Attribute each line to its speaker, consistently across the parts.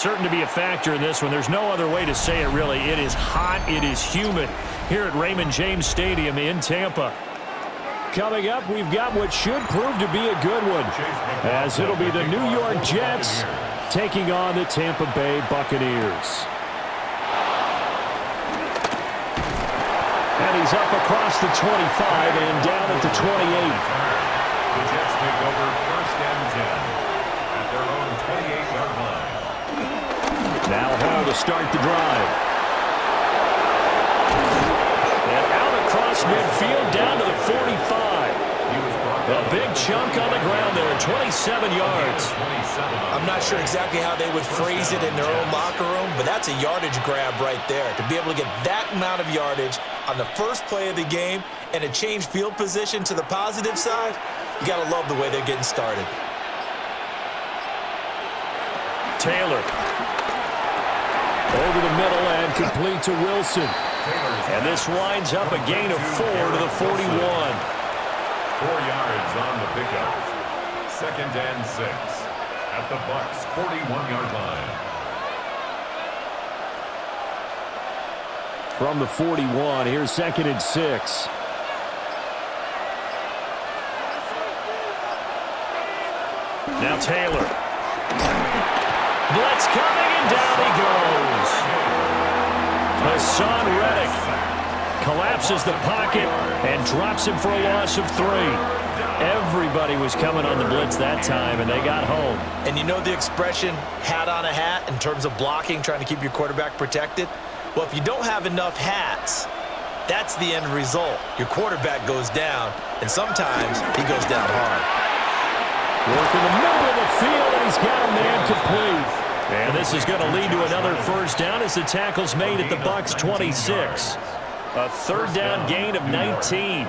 Speaker 1: Certain to be a factor in this one. There's no other way to say it, really. It is hot. It is humid here at Raymond James Stadium in Tampa. Coming up, we've got what should prove to be a good one, as it'll be the New York Jets taking on the Tampa Bay Buccaneers. And he's up across the 25 and down at the 28.
Speaker 2: The Jets take over 1st and 10 at their own 28-yard line.
Speaker 1: Now Hall to start the drive. And out across midfield down to the 45. A big chunk on the ground there, 27 yards.
Speaker 3: I'm not sure exactly how they would phrase it in their own locker room, but that's a yardage grab right there. To be able to get that amount of yardage on the first play of the game and a change field position to the positive side, you got to love the way they're getting started.
Speaker 1: Taylor. Over the middle and complete to Wilson. And this winds up a gain of 4 to the 41.
Speaker 2: 4 yards on the pickup. 2nd and 6 at the Bucs' 41-yard line.
Speaker 1: From the 41, here's 2nd and 6. Now Taylor. Blitz coming, and down he goes. Hassan Reddick collapses the pocket and drops him for a loss of 3. Everybody was coming on the blitz that time, and they got home.
Speaker 3: And you know the expression, hat on a hat, in terms of blocking, trying to keep your quarterback protected? Well, if you don't have enough hats, that's the end result. Your quarterback goes down, and sometimes he goes down hard.
Speaker 1: Work in the middle of the field, and he's got a man complete. And this is going to lead to another first down as the tackle's made at the Bucs' 26. A 3rd down gain of 19.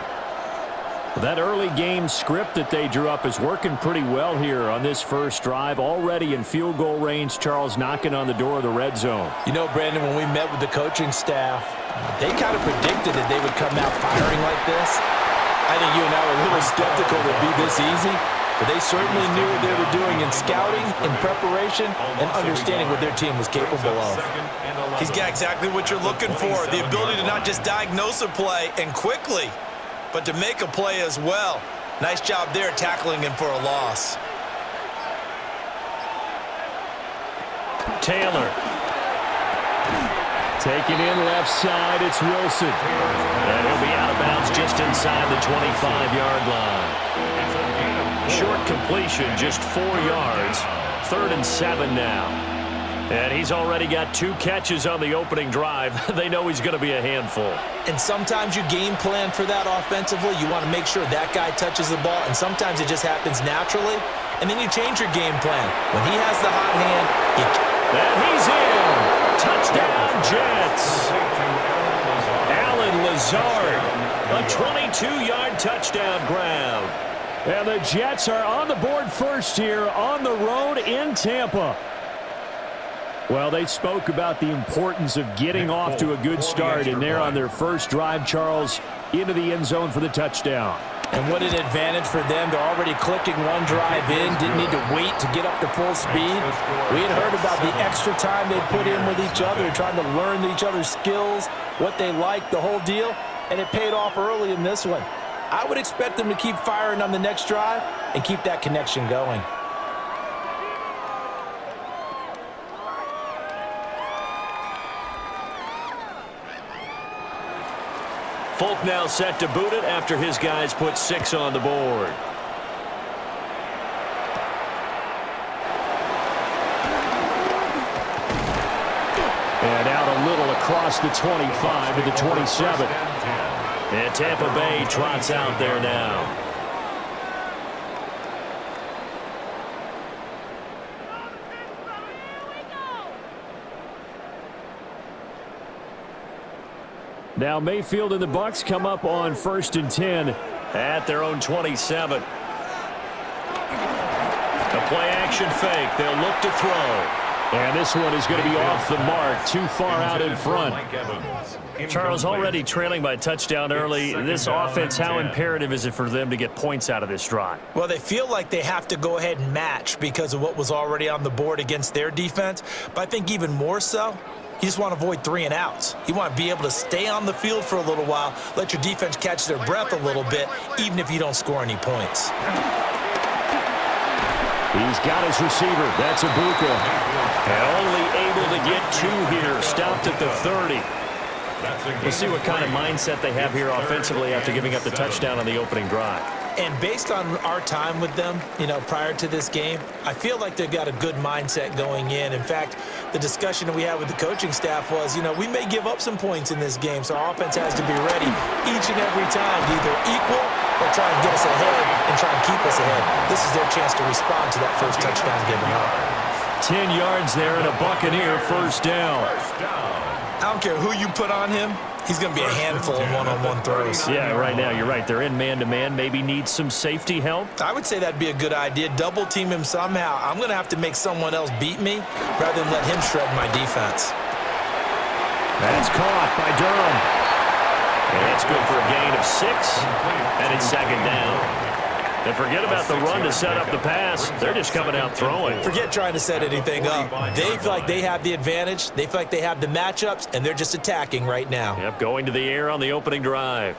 Speaker 1: That early game script that they drew up is working pretty well here on this first drive. Already in field goal range, Charles knocking on the door of the red zone.
Speaker 3: You know, Brandon, when we met with the coaching staff, they kind of predicted that they would come out firing like this. I think you and I were a little skeptical it would be this easy, but they certainly knew what they were doing in scouting, in preparation, and understanding what their team was capable of.
Speaker 4: He's got exactly what you're looking for, the ability to not just diagnose a play and quickly, but to make a play as well. Nice job there tackling him for a loss.
Speaker 1: Taylor. Taking in left side, it's Wilson. And he'll be out of bounds just inside the 25-yard line. Short completion, just 4 yards. 3rd and 7 now. And he's already got 2 catches on the opening drive. They know he's going to be a handful.
Speaker 3: And sometimes you game plan for that offensively. You want to make sure that guy touches the ball, and sometimes it just happens naturally. And then you change your game plan. When he has the hot hand,
Speaker 1: and he's in. Touchdown, Jets. Alan Lazard, a 22-yard touchdown grab. And the Jets are on the board first here on the road in Tampa. Well, they spoke about the importance of getting off to a good start, and they're on their first drive, Charles, into the end zone for the touchdown.
Speaker 3: And what an advantage for them. They're already clicking one drive in, didn't need to wait to get up to full speed. We had heard about the extra time they put in with each other, trying to learn each other's skills, what they like, the whole deal, and it paid off early in this one. I would expect them to keep firing on the next drive and keep that connection going.
Speaker 1: Folk now set to boot it after his guys put 6 on the board. And out a little across the 25 to the 27. And Tampa Bay trots out there now. Now Mayfield and the Bucs come up on 1st and 10 at their own 27. A play action fake. They'll look to throw. And this one is going to be off the mark, too far out in front.
Speaker 5: Charles, already trailing by a touchdown early. This offense, how imperative is it for them to get points out of this drive?
Speaker 4: Well, they feel like they have to go ahead and match because of what was already on the board against their defense. But I think even more so, you just want to avoid 3 and outs. You want to be able to stay on the field for a little while, let your defense catch their breath a little bit, even if you don't score any points.
Speaker 1: He's got his receiver. That's Ibuka.
Speaker 5: And only able to get 2 here. Stopped at the 30. We'll see what kind of mindset they have here offensively after giving up the touchdown on the opening drive.
Speaker 4: And based on our time with them, prior to this game, I feel like they've got a good mindset going in. In fact, the discussion that we had with the coaching staff was, we may give up some points in this game, so our offense has to be ready each and every time to either equal or try and get us ahead and try and keep us ahead. This is their chance to respond to that first touchdown given up.
Speaker 1: 10 yards there and a Buccaneer first down.
Speaker 4: I don't care who you put on him. He's going to be a handful of one-on-one throws.
Speaker 5: Yeah, right now, you're right. They're in man-to-man. Maybe need some safety help.
Speaker 4: I would say that'd be a good idea. Double team him somehow. I'm going to have to make someone else beat me rather than let him shred my defense.
Speaker 1: That's caught by Durham.
Speaker 5: And that's good for a gain of 6. And it's second down. And forget about the run to set up the pass. They're just coming out throwing.
Speaker 4: Forget trying to set anything up. They feel like they have the advantage. They feel like they have the matchups, and they're just attacking right now.
Speaker 5: Yep, going to the air on the opening drive.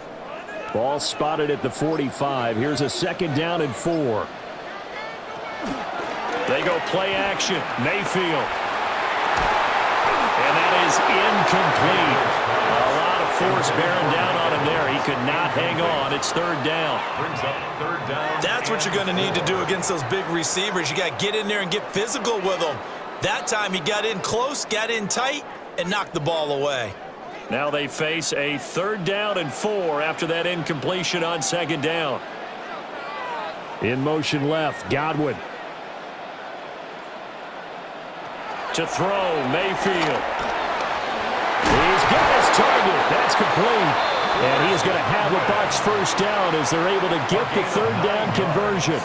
Speaker 1: Ball spotted at the 45. Here's a second down and 4.
Speaker 5: They go play action. Mayfield. And that is incomplete. A lot of force bearing down on him there. He could not hang on. It's third down.
Speaker 4: That's what you're going to need to do against those big receivers. You got to get in there and get physical with them. That time he got in close, got in tight, and knocked the ball away.
Speaker 5: Now they face a third down and 4 after that incompletion on second down.
Speaker 1: In motion left, Godwin.
Speaker 5: To throw, Mayfield.
Speaker 1: He's got his target. That's complete. And he's going to have a Bucs first down as they're able to get the third down conversion.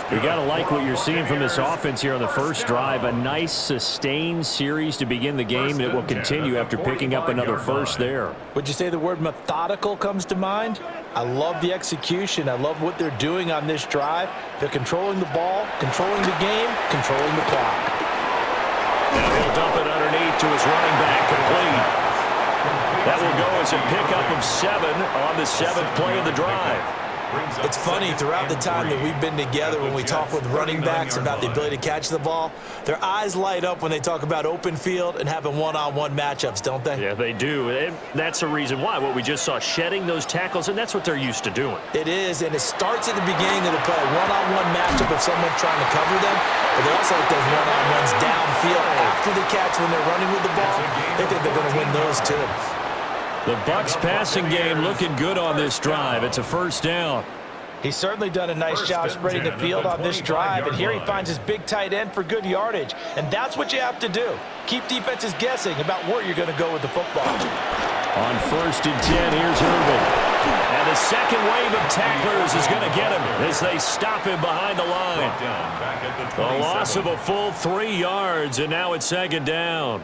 Speaker 1: You got to like what you're seeing from this offense here on the first drive. A nice sustained series to begin the game, and it will continue after picking up another first there.
Speaker 4: Would you say the word methodical comes to mind? I love the execution. I love what they're doing on this drive. They're controlling the ball, controlling the game, controlling the clock.
Speaker 5: Now he'll dump it underneath to his running back, complete. That will go as a pickup of 7 on the 7th play of the drive.
Speaker 4: It's funny, throughout the time that we've been together, when we talk with running backs about the ability to catch the ball, their eyes light up when they talk about open field and having one-on-one matchups, don't they?
Speaker 5: Yeah, they do. And that's the reason why. What we just saw, shedding those tackles, and that's what they're used to doing.
Speaker 4: It is, and it starts at the beginning of the play. One-on-one matchup of someone trying to cover them, but they also like those one-on-ones downfield after the catch when they're running with the ball. They think they're going to win those too.
Speaker 1: The Bucs passing game looking good on this drive. It's a first down.
Speaker 4: He's certainly done a nice job spreading the field on this drive, and here he finds his big tight end for good yardage. And that's what you have to do. Keep defenses guessing about where you're going to go with the football.
Speaker 1: On 1st and 10, here's Irving.
Speaker 5: And the second wave of tacklers is going to get him as they stop him behind the line. A loss of a full 3 yards, and now it's second down.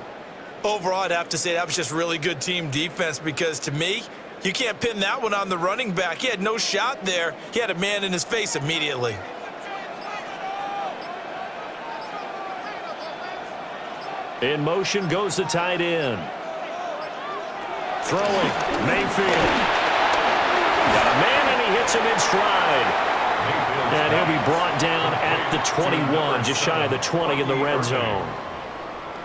Speaker 4: Overall, I'd have to say that was just really good team defense because, to me, you can't pin that one on the running back. He had no shot there. He had a man in his face immediately.
Speaker 5: In motion goes the tight end. Throwing, Mayfield. Got a man, and he hits him in stride. And he'll be brought down at the 21, just shy of the 20 in the red zone.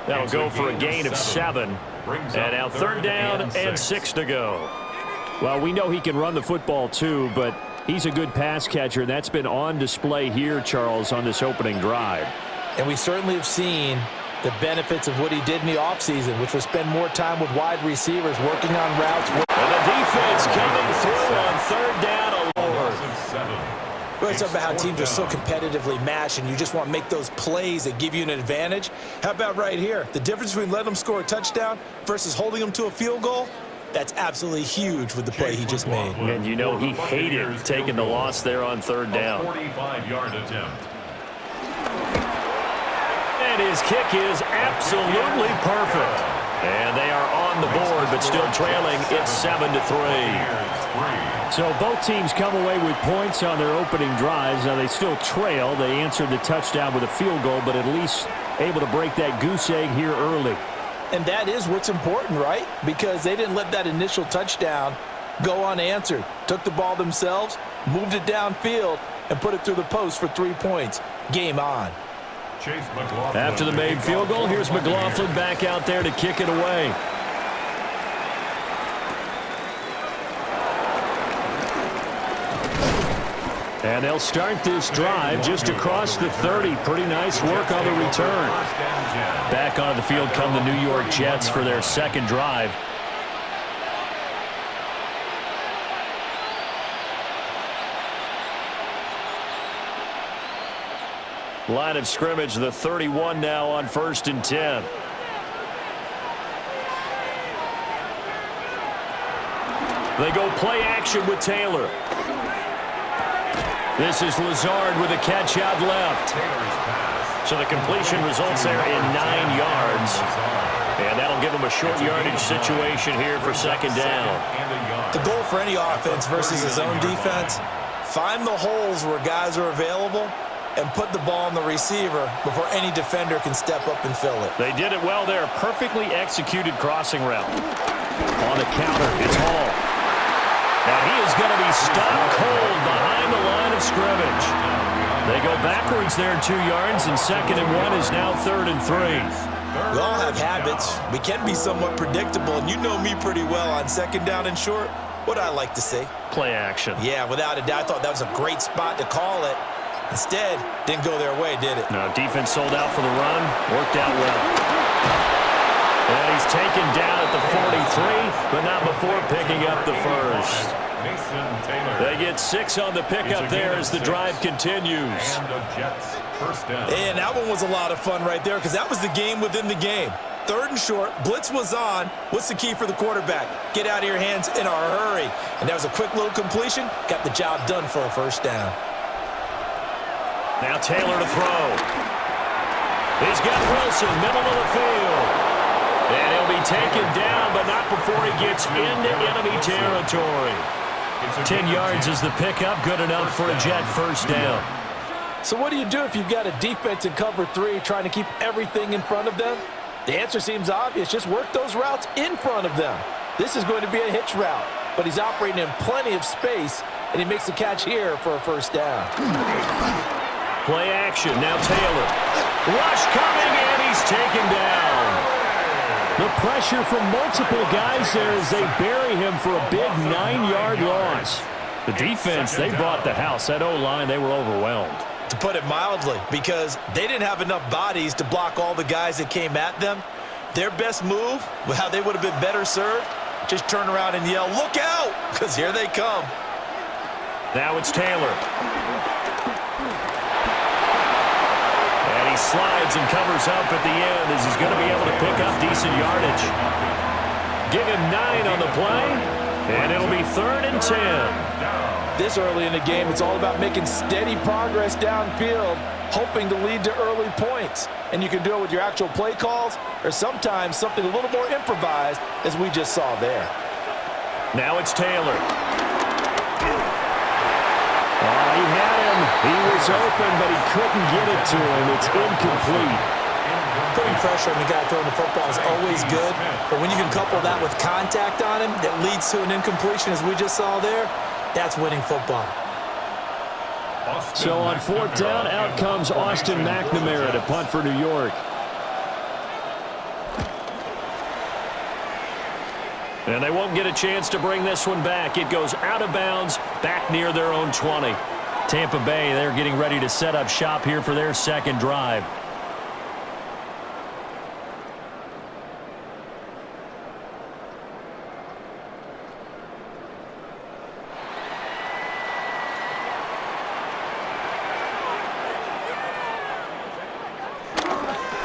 Speaker 5: That'll go for a gain of 7. And now third down and 6 to go.
Speaker 1: Well, we know he can run the football too, but he's a good pass catcher. That's been on display here, Charles, on this opening drive.
Speaker 4: And we certainly have seen the benefits of what he did in the offseason, which was spend more time with wide receivers, working on routes.
Speaker 5: And the defense coming through on third down.
Speaker 4: We're talking about how teams are so competitively matched, and you just want to make those plays that give you an advantage. How about right here? The difference between letting them score a touchdown versus holding them to a field goal, that's absolutely huge with the play he just made.
Speaker 5: And you know he hated taking the loss there on third down.
Speaker 2: 45-yard attempt.
Speaker 1: And his kick is absolutely perfect. And they are on the board, but still trailing. It's 7-3.
Speaker 5: So both teams come away with points on their opening drives. Now they still trail. They answered the touchdown with a field goal, but at least able to break that goose egg here early.
Speaker 4: And that is what's important, right? Because they didn't let that initial touchdown go unanswered. Took the ball themselves, moved it downfield, and put it through the post for 3 points. Game on.
Speaker 1: After the made field goal, here's McLaughlin back out there to kick it away. And they'll start this drive just across the 30. Pretty nice work on the return. Back onto the field come the New York Jets for their second drive. Line of scrimmage, the 31 now on 1st and 10. They go play action with Taylor. This is Lazard with a catch out left. So the completion results there in 9 yards. And that'll give them a short yardage situation here for second down.
Speaker 4: The goal for any offense versus his own defense, find the holes where guys are available and put the ball on the receiver before any defender can step up and fill it.
Speaker 1: They did it well there. Perfectly executed crossing route. On the counter, it's Hall. Now he is going to be stopped cold behind the line of scrimmage. They go backwards there 2 yards, and 2nd and 1 is now 3rd and 3.
Speaker 4: We all have habits. We can be somewhat predictable, and you know me pretty well on 2nd down and short. What I like to say?
Speaker 1: Play action.
Speaker 4: Yeah, without a doubt. I thought that was a great spot to call it. Instead, didn't go their way, did it?
Speaker 1: No, defense sold out for the run. Worked out well. And he's taken down at the 43, but not before picking up the first. They get 6 on the pickup there as the drive continues.
Speaker 4: And that one was a lot of fun right there because that was the game within the game. 3rd and short, blitz was on. What's the key for the quarterback? Get out of your hands in a hurry. And that was a quick little completion. Got the job done for a first down.
Speaker 1: Now Taylor to throw. He's got Wilson, middle of the field. And he'll be taken down, but not before he gets into enemy territory. 10 yards is the pickup, good enough for a Jet first down.
Speaker 4: So what do you do if you've got a defense in cover 3 trying to keep everything in front of them? The answer seems obvious. Just work those routes in front of them. This is going to be a hitch route, but he's operating in plenty of space, and he makes the catch here for a first down.
Speaker 1: Play action, now Taylor. Rush coming, and he's taken down.
Speaker 5: The pressure from multiple guys there as they bury him for a big 9-yard loss. The defense, they brought the house. That O-line, they were overwhelmed.
Speaker 4: To put it mildly, because they didn't have enough bodies to block all the guys that came at them. Their best move, how they would have been better served, just turn around and yell, "Look out!" because here they come.
Speaker 1: Now it's Taylor. And he slides and covers up at the end as he's going to be able to pick up decent yardage. Give him 9 on the play, and it'll be 3rd and 10.
Speaker 4: This early in the game, it's all about making steady progress downfield, hoping to lead to early points. And you can do it with your actual play calls or sometimes something a little more improvised, as we just saw there.
Speaker 1: Now it's Taylor.
Speaker 5: Oh, he had him. He was open, but he couldn't get it to him. It's incomplete.
Speaker 4: Putting pressure on the guy throwing the football is always good, but when you can couple that with contact on him that leads to an incompletion, as we just saw there, that's winning football.
Speaker 5: So on 4th down, out comes Austin McNamara to punt for New York.
Speaker 1: And they won't get a chance to bring this one back. It goes out of bounds, back near their own 20. Tampa Bay, they're getting ready to set up shop here for their second drive.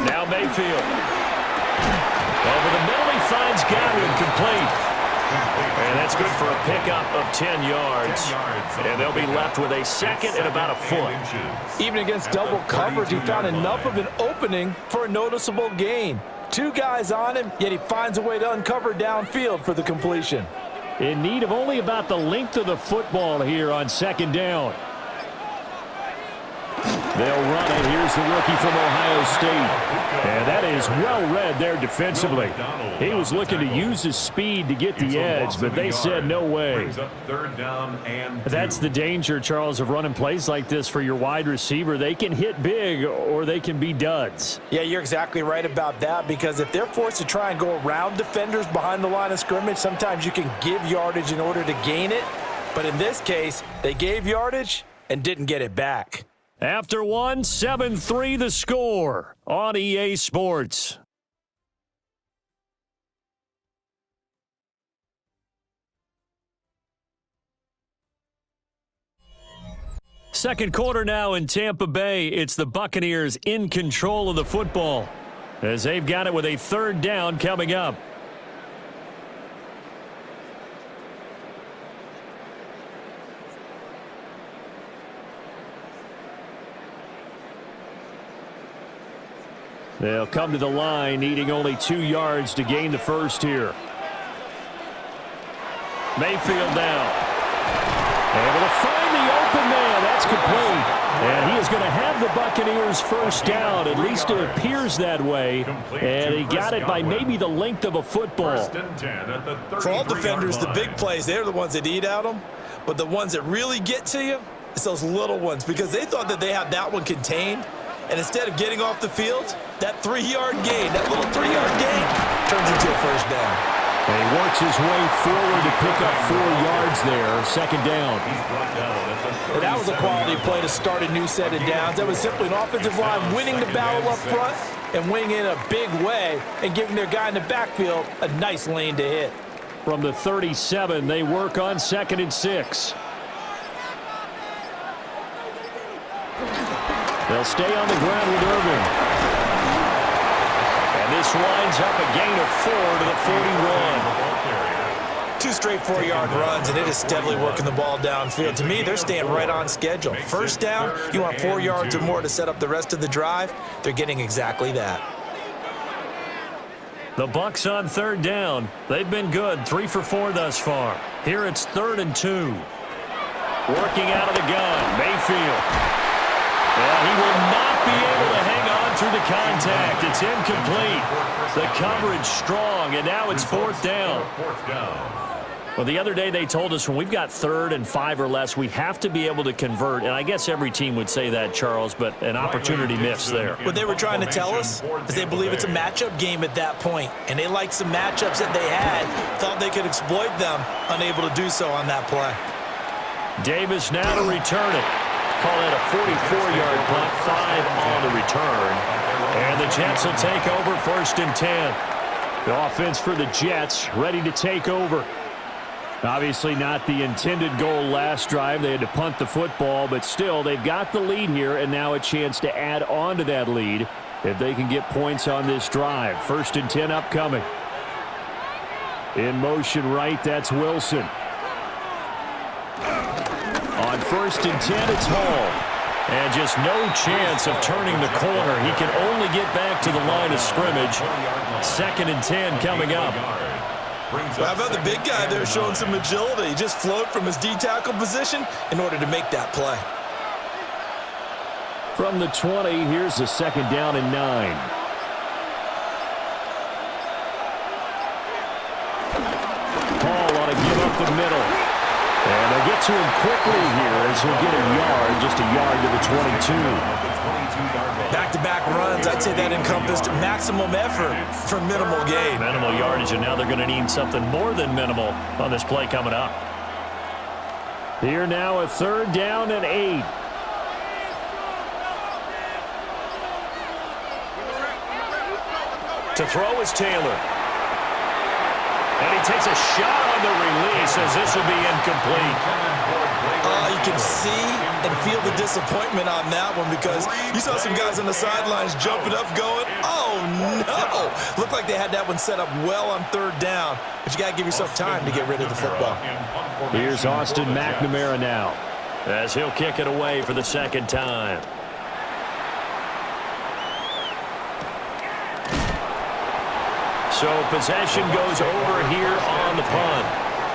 Speaker 1: Now Mayfield. Over the middle, he finds Godwin complete. And that's good for a pickup of 10 yards. And they'll be left with a second and about a foot.
Speaker 3: Even against double coverage, he found enough of an opening for a noticeable gain. 2 guys on him, yet he finds a way to uncover downfield for the completion.
Speaker 5: In need of only about the length of the football here on second down. They'll run it. Here's the rookie from Ohio State. And that is well read there defensively. He was looking to use his speed to get the edge, but they said no way. That's the danger, Charles, of running plays like this for your wide receiver. They can hit big or they can be duds.
Speaker 3: Yeah, you're exactly right about that, because if they're forced to try and go around defenders behind the line of scrimmage, sometimes you can give yardage in order to gain it. But in this case, they gave yardage and didn't get it back.
Speaker 5: After one, 7-3 the score on EA Sports. Second quarter now in Tampa Bay. It's the Buccaneers in control of the football as they've got it with a third down coming up. They'll come to the line, needing only 2 yards to gain the first here. Mayfield now. Able to find the open man. That's complete. And he is going to have the Buccaneers first down. At least it appears that way. And he got it by maybe the length of a football.
Speaker 4: For all defenders, the big plays, they're the ones that eat at them. But the ones that really get to you, it's those little ones, because they thought that they had that one contained. And instead of getting off the field, that 3-yard gain, that little 3-yard gain, turns into a first down.
Speaker 5: And he works his way forward to pick up 4 yards there. Second down.
Speaker 3: And that was a quality play to start a new set of downs. That was simply an offensive line winning the battle up front and winning in a big way and giving their guy in the backfield a nice lane to hit.
Speaker 5: From the 37, they work on 2nd and 6. They'll stay on the ground with Irving. And this winds up a gain of 4 to the 41.
Speaker 4: 2 straight 4-yard runs, and it is steadily working the ball downfield. To me, they're staying right on schedule. First down, you want 4 yards or more to set up the rest of the drive. They're getting exactly that.
Speaker 5: The Bucs on third down. They've been good, 3 for 4 thus far. Here it's 3rd and 2. Working out of the gun, Mayfield. Well, he will not be able to hang on through the contact. It's incomplete. The coverage strong, and now it's 4th down. Well, the other day they told us when we've got 3rd and 5 or less, we have to be able to convert. And I guess every team would say that, Charles, but an opportunity missed there.
Speaker 4: What they were trying to tell us is they believe it's a matchup game at that point, and they liked some matchups that they had, thought they could exploit them, unable to do so on that play.
Speaker 5: Davis now to return it. Call it a 44-yard punt, 5 on the return. And the Jets will take over 1st and 10. The offense for the Jets ready to take over. Obviously not the intended goal last drive. They had to punt the football, but still they've got the lead here and now a chance to add on to that lead if they can get points on this drive. 1st and 10 upcoming. In motion right, that's Wilson. On 1st and 10, it's Hall. And just no chance of turning the corner. He can only get back to the line of scrimmage. 2nd and 10 coming up.
Speaker 4: Well, how about the big guy there showing some agility? He just flowed from his D-tackle position in order to make that play.
Speaker 5: From the 20, here's a 2nd down and 9. Hall ought to give up the middle. And they'll get to him quickly here as he'll get a yard, just a yard to the 22.
Speaker 4: Back-to-back runs, I'd say that encompassed maximum effort for minimal gain.
Speaker 5: Minimal yardage, and now they're going to need something more than minimal on this play coming up. Here now a 3rd down and 8.
Speaker 1: To throw is Taylor. And he takes a shot on the release as this will be incomplete.
Speaker 4: You can see and feel the disappointment on that one because you saw some guys on the sidelines jumping up going, oh no! Looked looked like they had that one set up well on third down, but you got to give yourself time to get rid of the football.
Speaker 5: Here's Austin McNamara now, as he'll kick it away for the second time. So possession goes over here on the punt.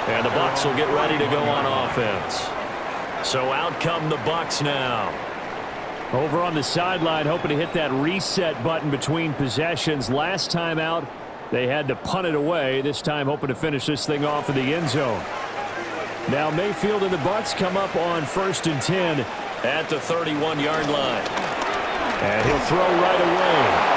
Speaker 5: And the Bucs will get ready to go on offense. So out come the Bucs now. Over on the sideline, hoping to hit that reset button between possessions. Last time out, they had to punt it away. This time hoping to finish this thing off in the end zone. Now Mayfield and the Bucs come up on 1st and 10 at the 31-yard line. And he'll throw right away.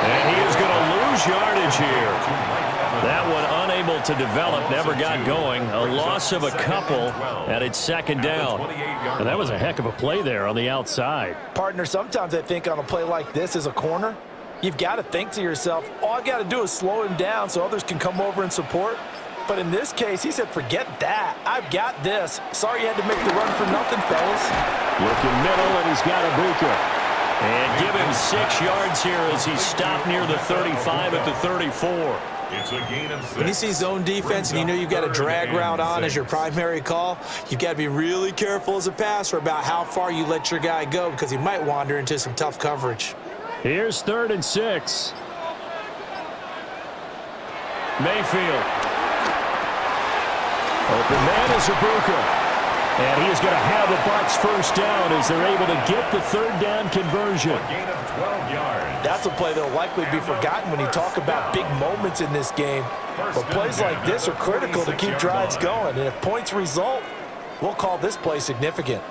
Speaker 5: And he is going to lose yardage here. That one unable to develop, never got going. A loss of a couple, and it's second down. And that was a heck of a play there on the outside.
Speaker 4: Partner, sometimes I think on a play like this as a corner, you've got to think to yourself, all I've got to do is slow him down so others can come over and support. But in this case, he said, forget that. I've got this. Sorry you had to make the run for nothing, fellas.
Speaker 5: Looking middle, and he's got a Bucca. And give him 6 yards here as he stopped near the 35 at the 34.
Speaker 2: It's a gain of 6.
Speaker 4: When you see zone defense and you know you've got a drag route on as your primary call, you've got to be really careful as a passer about how far you let your guy go because he might wander into some tough coverage.
Speaker 5: Here's 3rd and 6. Mayfield. Open man is Bucca. And he is going to have the Bucs first down as they're able to get the 3rd down conversion.
Speaker 2: A gain of 12 yards.
Speaker 4: That's a play that will likely be forgotten when you talk about big moments in this game. But plays like this are critical to keep drives going. And if points result, we'll call this play significant.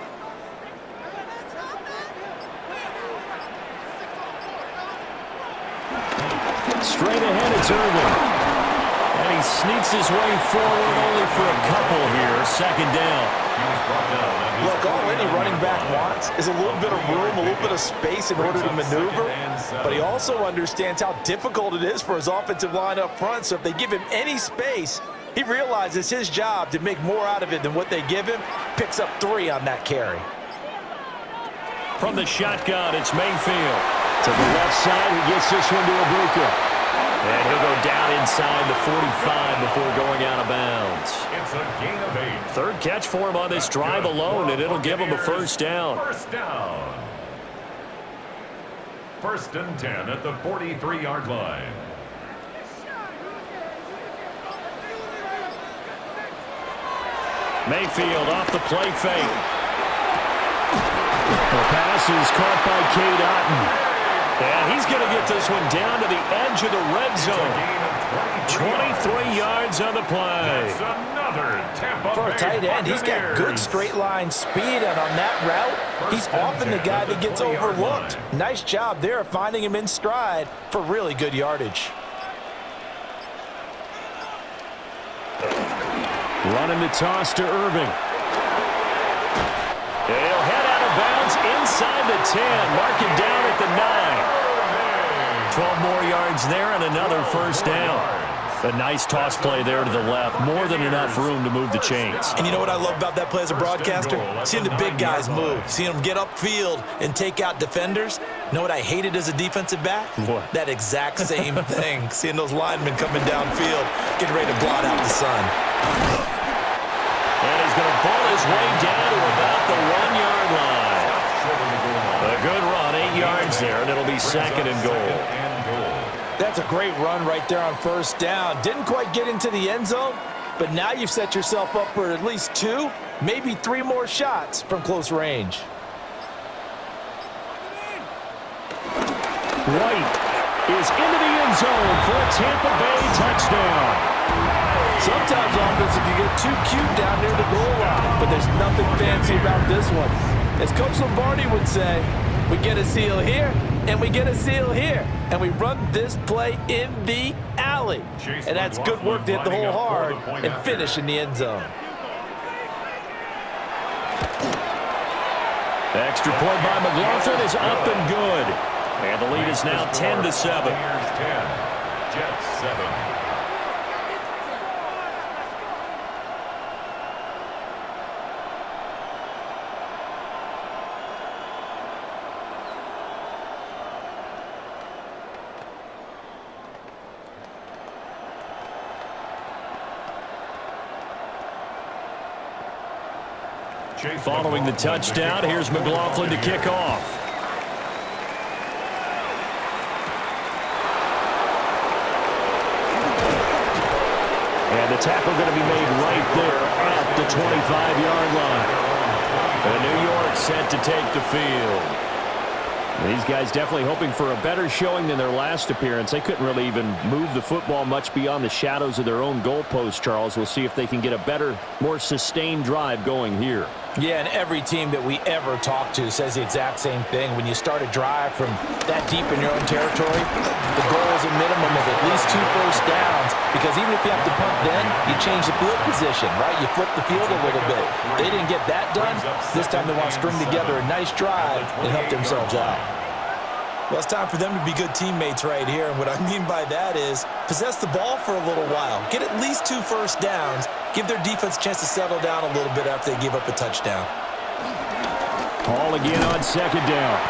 Speaker 5: Straight ahead, it's Irving. And he sneaks his way forward only for a couple here. Second down.
Speaker 4: Look, all any running back wants is a little bit of room, a little bit of space in order to maneuver. But he also understands how difficult it is for his offensive line up front. So if they give him any space, he realizes his job to make more out of it than what they give him. Picks up 3 on that carry.
Speaker 5: From the shotgun, it's Mayfield. To the left side, he gets this one to Bucca. And he'll go down inside the 45 before going out of bounds.
Speaker 2: It's a gain of 8.
Speaker 5: 3rd catch for him on this drive alone, and it'll give him a first down.
Speaker 2: First down. 1st and 10 at the 43-yard line.
Speaker 5: Mayfield off the play fake. The pass is caught by Cade Otton. And he's going to get this one down to the edge of the red zone. 23 yards on the play.
Speaker 4: For a tight end, he's got good straight line speed, and on that route, he's often the guy that gets overlooked. Nice job there of finding him in stride for really good yardage.
Speaker 5: Running the toss to Irving. He'll head out of bounds inside the 10. Mark him down at the 9. 12 more yards there and another first down. A nice toss play there to the left. More than enough room to move the chains.
Speaker 4: And you know what I love about that play as a broadcaster? Seeing the big guys move. Seeing them get upfield and take out defenders. You know what I hated as a defensive back?
Speaker 5: What?
Speaker 4: That exact same thing. Seeing those linemen coming downfield, getting ready to blot out the sun.
Speaker 5: And he's going to ball his way down to about the 1-yard line. A good run, 8 yards there, and it'll be 2nd and goal.
Speaker 4: That's a great run right there on first down. Didn't quite get into the end zone, but now you've set yourself up for at least 2, maybe 3 more shots from close range.
Speaker 5: White is into the end zone for a Tampa Bay touchdown.
Speaker 4: Sometimes offense can get too cute down near the goal line, but there's nothing fancy about this one. As Coach Lombardi would say, we get a seal here, and we get a seal here, and we run this play in the alley. And that's good work to hit the hole hard and finish in the end zone.
Speaker 5: Extra point by McLaughlin is up and good. And the lead is now 10-7.
Speaker 2: Buccaneers 10, Jets 7.
Speaker 5: Following the touchdown, here's McLaughlin to kick off. And the tackle going to be made right there at the 25-yard line. And New York set to take the field. These guys definitely hoping for a better showing than their last appearance. They couldn't really even move the football much beyond the shadows of their own goalpost, Charles. We'll see if they can get a better, more sustained drive going here.
Speaker 3: Yeah, and every team that we ever talk to says the exact same thing. When you start a drive from that deep in your own territory, the goal is a minimum of at least 2 first downs, because even if you have to punt then, you change the field position, right? You flip the field a little bit. They didn't get that done. This time they want to string together a nice drive and help themselves out.
Speaker 4: Well, it's time for them to be good teammates right here, and what I mean by that is possess the ball for a little while. Get at least 2 first downs. Give their defense a chance to settle down a little bit after they give up a touchdown.
Speaker 5: Ball again on second down.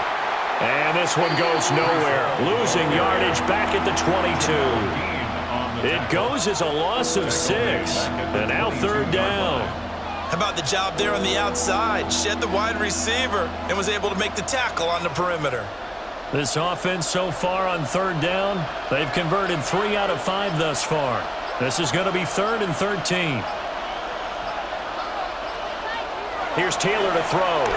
Speaker 5: And this one goes nowhere. Losing yardage back at the 22. It goes as a loss of 6. And now third down.
Speaker 4: How about the job there on the outside? Shed the wide receiver and was able to make the tackle on the perimeter.
Speaker 5: This offense so far on third down, they've converted 3 out of 5 thus far. This is going to be 3rd and 13. Here's Taylor to throw.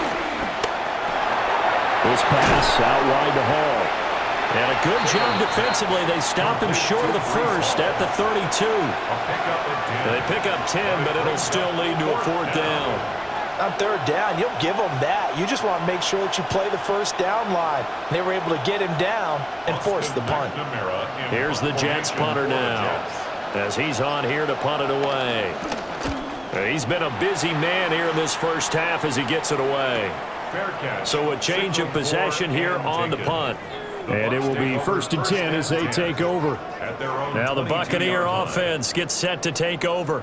Speaker 5: This pass out wide to Hall. And a good job defensively. They stop him short of the first at the 32. They pick up 10, but it'll still lead to a 4th down.
Speaker 3: On third down, you'll give them that. You just want to make sure that you play the first down line. They were able to get him down and force the punt.
Speaker 5: Here's the Jets punter now, as he's on here to punt it away. He's been a busy man here in this first half as he gets it away. So a change of possession here on the punt. And it will be 1st and 10 as they take over. Now the Buccaneer offense gets set to take over.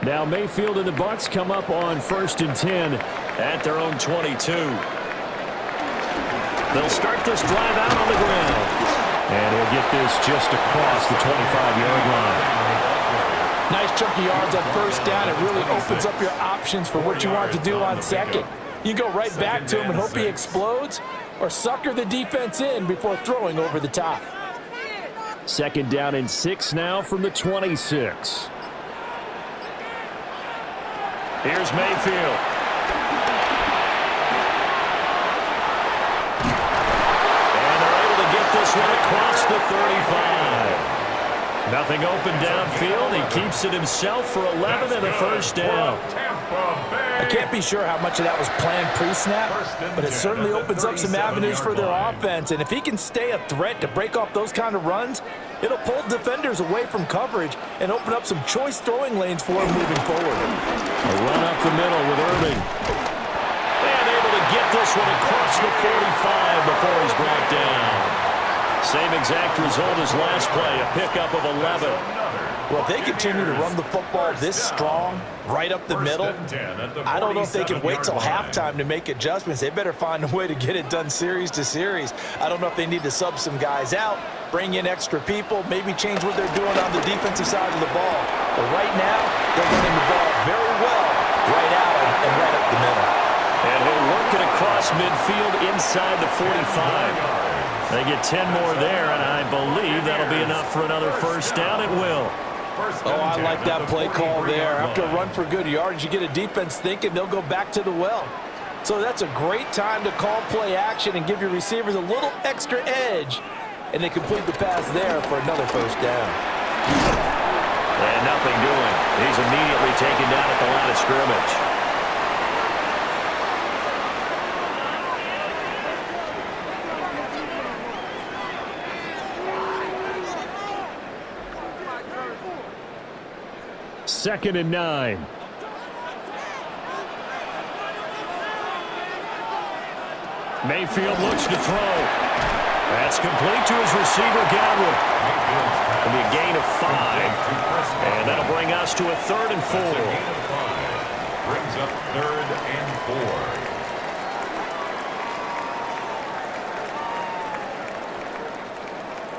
Speaker 5: Now Mayfield and the Bucs come up on 1st and 10 at their own 22. They'll start this drive out on the ground. And he'll get this just across the 25-yard line.
Speaker 3: Nice chunk of yards on first down. It really opens up your options for what you want to do on second. You go right back to him and hope he explodes, or sucker the defense in before throwing over the top.
Speaker 5: 2nd down and 6 now from the 26. Here's Mayfield. And they're able to get this one across the 35. Nothing open downfield. He keeps it himself for 11 and a first down.
Speaker 3: I can't be sure how much of that was planned pre-snap, but it certainly opens up some avenues for their offense. And if he can stay a threat to break off those kind of runs, it'll pull defenders away from coverage and open up some choice throwing lanes for him moving forward.
Speaker 5: A run up the middle with Irving. And able to get this one across the 45 before he's brought down. Same exact result as last play, a pickup of 11.
Speaker 3: Well, if they continue to run the football this strong, right up the middle, I don't know if they can wait till halftime to make adjustments. They better find a way to get it done series to series. I don't know if they need to sub some guys out, bring in extra people, maybe change what they're doing on the defensive side of the ball. But right now, they're running the ball very well right out and right up the middle.
Speaker 5: And he'll work it across midfield inside the 45. They get 10 more there, and I believe that'll be enough for another first down. It will.
Speaker 3: Oh, I like that play call there. After a run for good yardage, you get a defense thinking they'll go back to the well. So that's a great time to call play action and give your receivers a little extra edge. And they complete the pass there for another first down.
Speaker 5: And nothing doing. He's immediately taken down at the line of scrimmage. Second and 9. Mayfield looks to throw. That's complete to his receiver, Godwin. It'll be a gain of 5. And that'll bring us to a 3rd and 4.
Speaker 2: Brings up 3rd and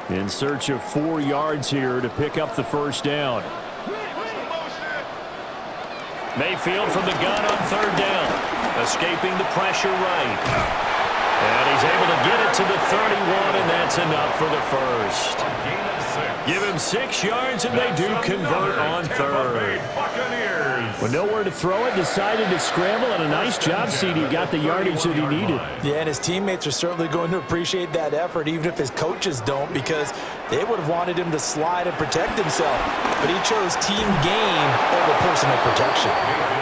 Speaker 2: 4.
Speaker 5: In search of 4 yards here to pick up the first down. Mayfield from the gun on 3rd down. Escaping the pressure right. And he's able to get it to the 31, and that's enough for the first. Give him 6 yards, and they do convert on 3rd.
Speaker 2: Buccaneers.
Speaker 5: With nowhere to throw it, decided to scramble, and a nice job, CD. Got the yardage that he needed.
Speaker 4: Yeah, and his teammates are certainly going to appreciate that effort, even if his coaches don't, because they would have wanted him to slide and protect himself. But he chose team gain over personal protection.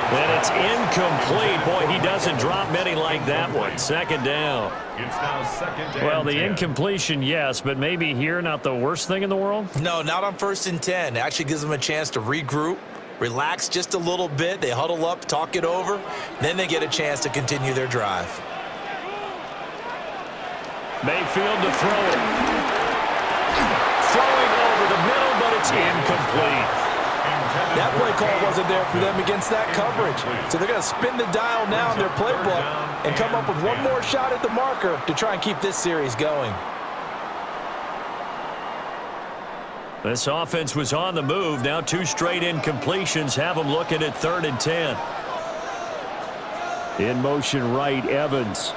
Speaker 5: And it's incomplete. Boy, he doesn't drop many like that one. 2nd down.
Speaker 2: It's now 2nd and
Speaker 5: Well, the
Speaker 2: 10.
Speaker 5: incompletion, yes, but maybe here not the worst thing in the world?
Speaker 4: No, not on 1st and 10. It actually gives them a chance to regroup, relax just a little bit. They huddle up, talk it over. Then they get a chance to continue their drive.
Speaker 5: Mayfield to throw it. Throwing over the middle, but it's incomplete.
Speaker 4: That play call wasn't there for them against that coverage. So they're going to spin the dial now in their playbook and come up with one more shot at the marker to try and keep this series going.
Speaker 5: This offense was on the move. Now 2 straight incompletions have them looking at 3rd and 10. In motion right, Evans.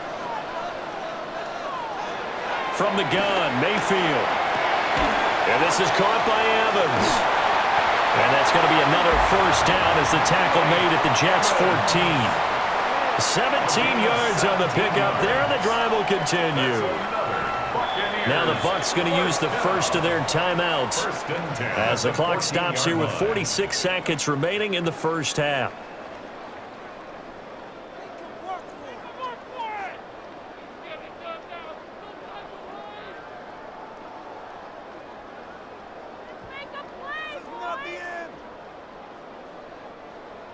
Speaker 5: From the gun, Mayfield. And this is caught by Evans. And that's going to be another first down as the tackle made at the Jets' 14. 17 yards on the pickup there, and the drive will continue. Now the Bucs going to use the first of their timeouts as the clock stops here with 46 seconds remaining in the first half.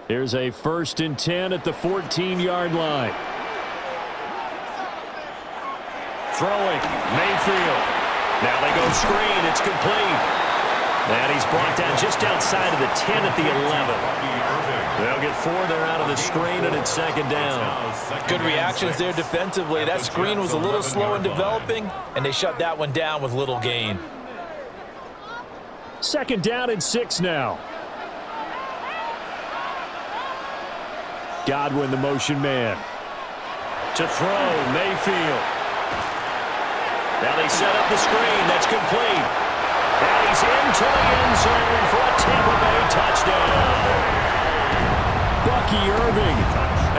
Speaker 5: Here's a 1st and 10 at the 14-yard line. Throwing, Mayfield. Now they go screen, it's complete. And he's brought down just outside of the 10 at the 11. They'll get 4 there out of the screen, and it's 2nd down.
Speaker 4: Good reactions there defensively. That screen was a little slow in developing, and they shut that one down with little gain.
Speaker 5: 2nd down and 6 now. Godwin, the motion man. To throw, Mayfield. Now they set up the screen. That's complete. And he's into the end zone for a Tampa Bay touchdown. Bucky Irving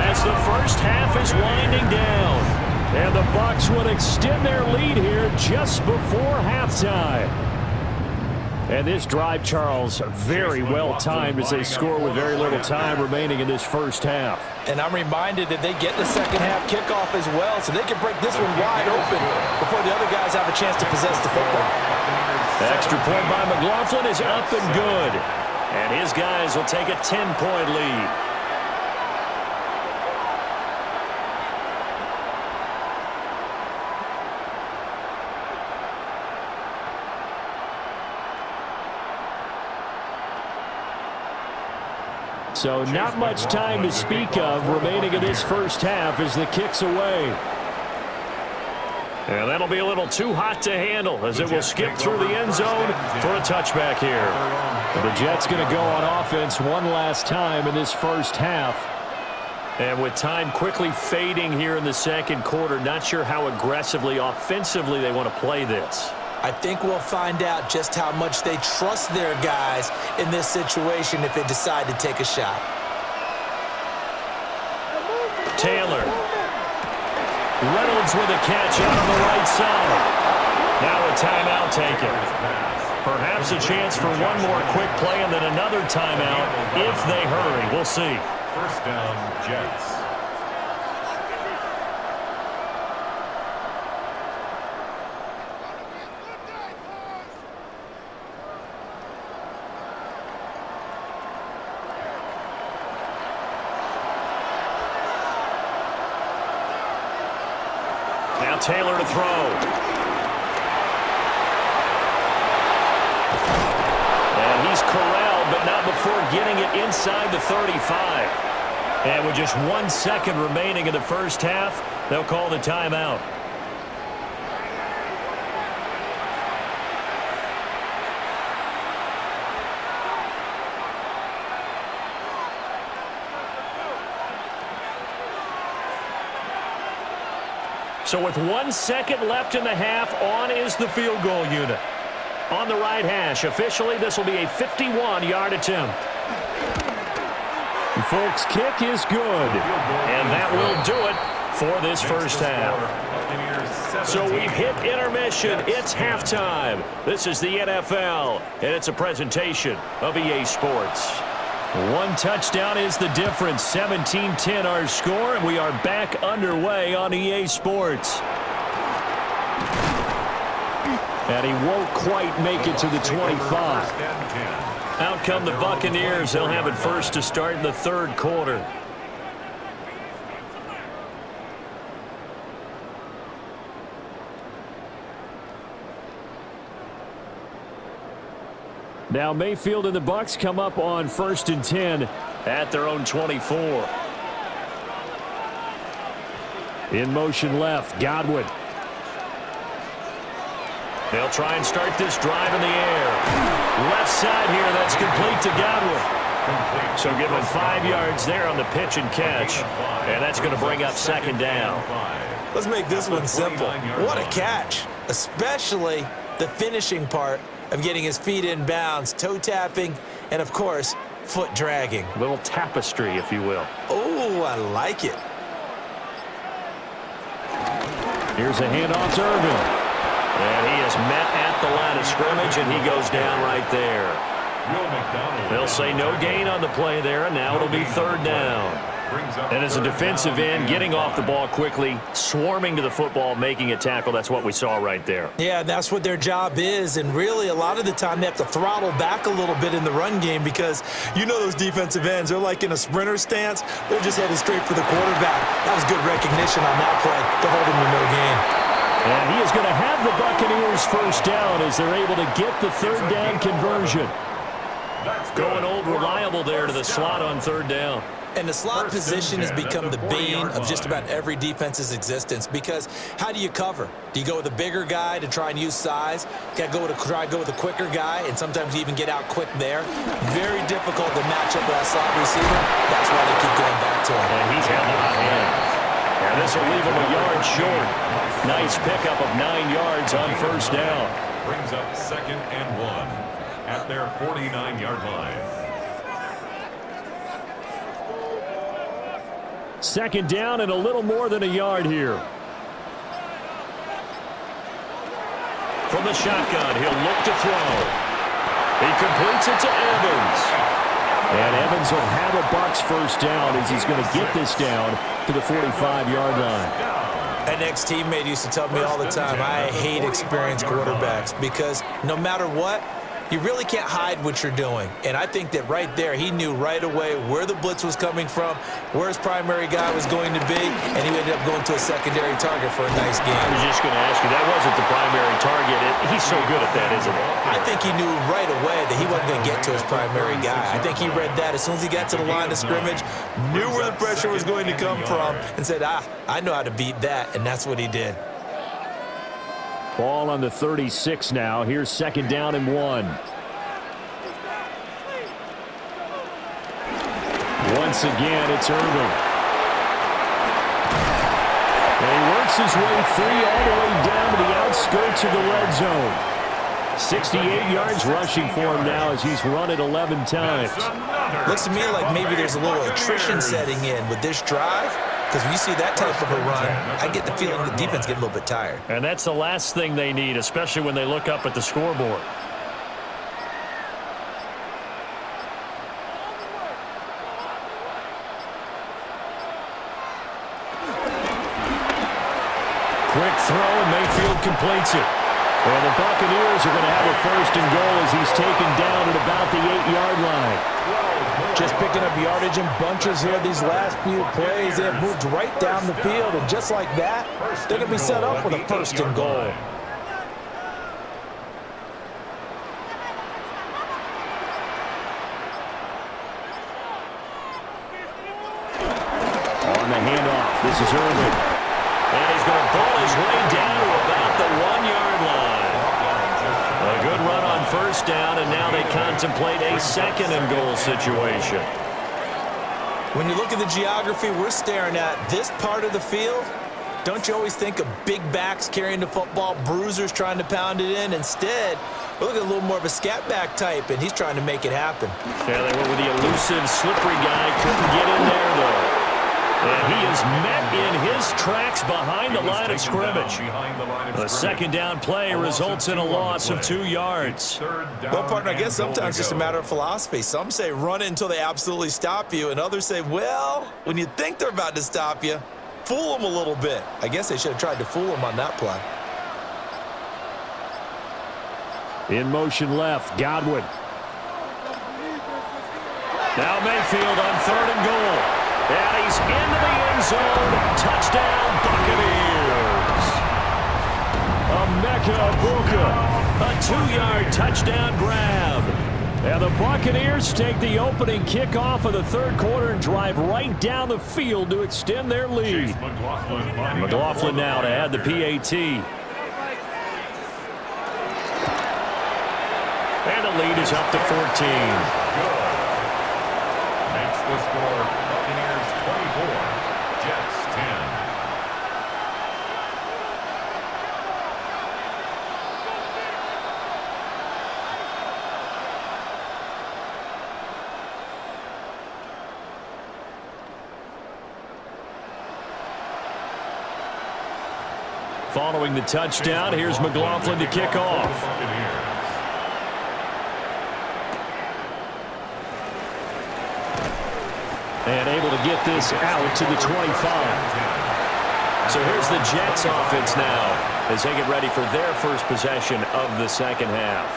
Speaker 5: as the first half is winding down. And the Bucs would extend their lead here just before halftime. And this drive, Charles, very well timed as they score with very little time remaining in this first half.
Speaker 4: And I'm reminded that they get the second half kickoff as well, so they can break this one wide open before the other guys have a chance to possess the football.
Speaker 5: Extra point by McLaughlin is up and good. And his guys will take a 10-point lead. So not much time to speak of remaining in this first half as the kick's away. And that'll be a little too hot to handle as it will skip through the end zone for a touchback here. The Jets going to go on offense one last time in this first half. And with time quickly fading here in the second quarter, not sure how aggressively, offensively they want to play this.
Speaker 4: I think we'll find out just how much they trust their guys in this situation if they decide to take a shot.
Speaker 5: Taylor. Reynolds with a catch out on the right side. Now a timeout taken. Perhaps a chance for one more quick play and then another timeout if they hurry. We'll see.
Speaker 2: First down, Jets.
Speaker 5: Taylor to throw. And he's corralled, but not before getting it inside the 35. And with just 1 second remaining in the first half, they'll call the timeout.
Speaker 1: So with 1 second left in the half, on is the field goal unit. On the right hash, officially, this will be a 51-yard attempt. Folks, kick is good. And that will do it for this first half. So we've hit intermission. It's halftime. This is the NFL, and it's a presentation of EA Sports. One touchdown is the difference. 17-10 our score, and we are back underway on EA Sports. And he won't quite make it to the 25. Out come the Buccaneers. They'll have it first to start in the third quarter. Now Mayfield and the Bucs come up on 1st and 10 at their own 24. In motion left, Godwin. They'll try and start this drive in the air. Left side here, that's complete to Godwin. So give him 5 yards there on the pitch and catch. And that's going to bring up 2nd down.
Speaker 4: Let's make this one simple. What a catch, especially the finishing part of getting his feet in bounds, toe tapping, and of course, foot dragging.
Speaker 1: A little tapestry, if you will.
Speaker 4: Oh, I like it.
Speaker 1: Here's a handoff to Irving. And he is met at the line of scrimmage, and he goes down right there. They'll say no gain on the play there, and now it'll be 3rd down. And as a defensive end, getting off the ball quickly, swarming to the football, making a tackle, that's what we saw right there.
Speaker 4: Yeah, that's what their job is, and really a lot of the time they have to throttle back a little bit in the run game because you know those defensive ends, they're like in a sprinter stance, they're just headed straight for the quarterback. That was good recognition on that play to hold him to no gain.
Speaker 1: And he is going to have the Buccaneers first down as they're able to get the 3rd down conversion. Going old reliable there to the slot on 3rd down.
Speaker 4: And the slot position has become the bane of just about every defense's existence because how do you cover? Do you go with a bigger guy to try and use size? Got to try to go with a quicker guy, and sometimes you even get out quick there. Very difficult to match up with that slot receiver. That's why they keep going back to him.
Speaker 1: And he's had the hot hand. And this will leave him a yard short. Nice pickup of 9 yards on 1st down.
Speaker 2: Brings up 2nd and 1 at their 49-yard line.
Speaker 1: 2nd down and a little more than a yard here. From the shotgun, he'll look to throw. He completes it to Evans. And Evans will have a Bucs first down as he's going to get this down to the 45-yard line.
Speaker 4: An ex-teammate used to tell me all the time, I hate experienced quarterbacks because no matter what, you really can't hide what you're doing. And I think that right there, he knew right away where the blitz was coming from, where his primary guy was going to be, and he ended up going to a secondary target for a nice game.
Speaker 1: I was just going to ask you, that wasn't the primary target. He's so good at that, isn't he?
Speaker 4: I think he knew right away that he wasn't going to get to his primary guy. I think he read that as soon as he got to the line of scrimmage, knew where the pressure was going to come from, and said, I know how to beat that, and that's what he did.
Speaker 1: Ball on the 36 now. Here's 2nd down and 1. Once again, it's Irving. And he works his way free all the way down to the outskirts of the red zone. 68 yards rushing for him now as he's run it 11 times.
Speaker 4: Looks to me like maybe there's a little attrition setting in with this drive. Because when you see that type of a run, I get the feeling the defense get a little bit tired.
Speaker 1: And that's the last thing they need, especially when they look up at the scoreboard. Quick throw, and Mayfield completes it. And the Buccaneers are going to have a 1st and goal as he's taken down at about the 8-yard line.
Speaker 4: Just picking up yardage in bunches here these last few plays. They have moved right down the field, and just like that, they're going to be set up with a 1st and goal.
Speaker 1: On the handoff, this is Irving. And he's going to ball his way down to about the 1-yard line. A good run on 1st down, and now they contemplate a 2nd and goal situation.
Speaker 4: When you look at the geography we're staring at, this part of the field Don't you always think of big backs carrying the football, bruisers trying to pound it in? Instead, we're looking at a little more of a scat back type, and he's trying to make it happen.
Speaker 1: Yeah, they went with the elusive, slippery guy. Couldn't get in there, though. And he is met in his tracks behind the line of scrimmage. The second down play results in a loss of 2 yards.
Speaker 4: Well, partner, I guess sometimes it's just a matter of philosophy. Some say run it until they absolutely stop you, and others say, well, when you think they're about to stop you, fool them a little bit. I guess they should have tried to fool them on that play.
Speaker 1: In motion left, Godwin. Now Mayfield on 3rd and goal. And he's into the end zone. Touchdown, Buccaneers. Emeka Buka, a 2-yard touchdown grab. And the Buccaneers take the opening kickoff of the 3rd quarter and drive right down the field to extend their lead. McLaughlin now to add the PAT. And the lead is up to 14.
Speaker 2: Makes the score Buccaneers 24, Jets 10.
Speaker 1: Following the touchdown, here's McLaughlin to kick off. And able to get this out to the 25. So here's the Jets offense now as they get ready for their first possession of the second half.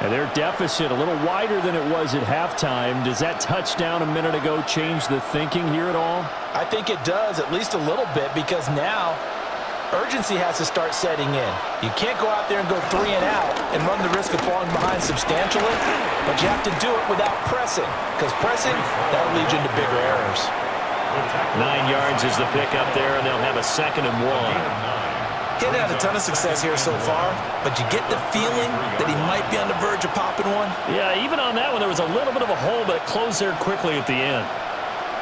Speaker 1: And their deficit a little wider than it was at halftime. Does that touchdown a minute ago change the thinking here at all?
Speaker 4: I think it does, at least a little bit, because now urgency has to start setting in. You can't go out there and go 3 and out and run the risk of falling behind substantially, but you have to do it without pressing, because pressing, that'll lead you into bigger errors.
Speaker 1: 9 yards is the pickup there, and they'll have a 2nd and 1.
Speaker 4: He hasn't had a ton of success here so far, but you get the feeling that he might be on the verge of popping one.
Speaker 1: Yeah, even on that one, there was a little bit of a hole, but it closed there quickly at the end.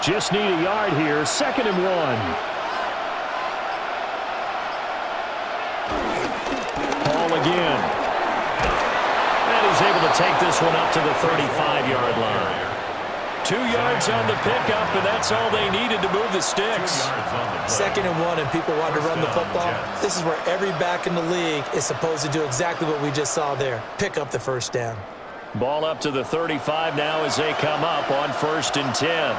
Speaker 1: Just need a yard here, 2nd and 1. Again. And he's able to take this one up to the 35-yard line. 2 yards on the pickup, and that's all they needed to move the sticks.
Speaker 4: 2nd and 1, and people want to run the football. This is where every back in the league is supposed to do exactly what we just saw there. Pick up the first down.
Speaker 1: Ball up to the 35 now as they come up on 1st and 10.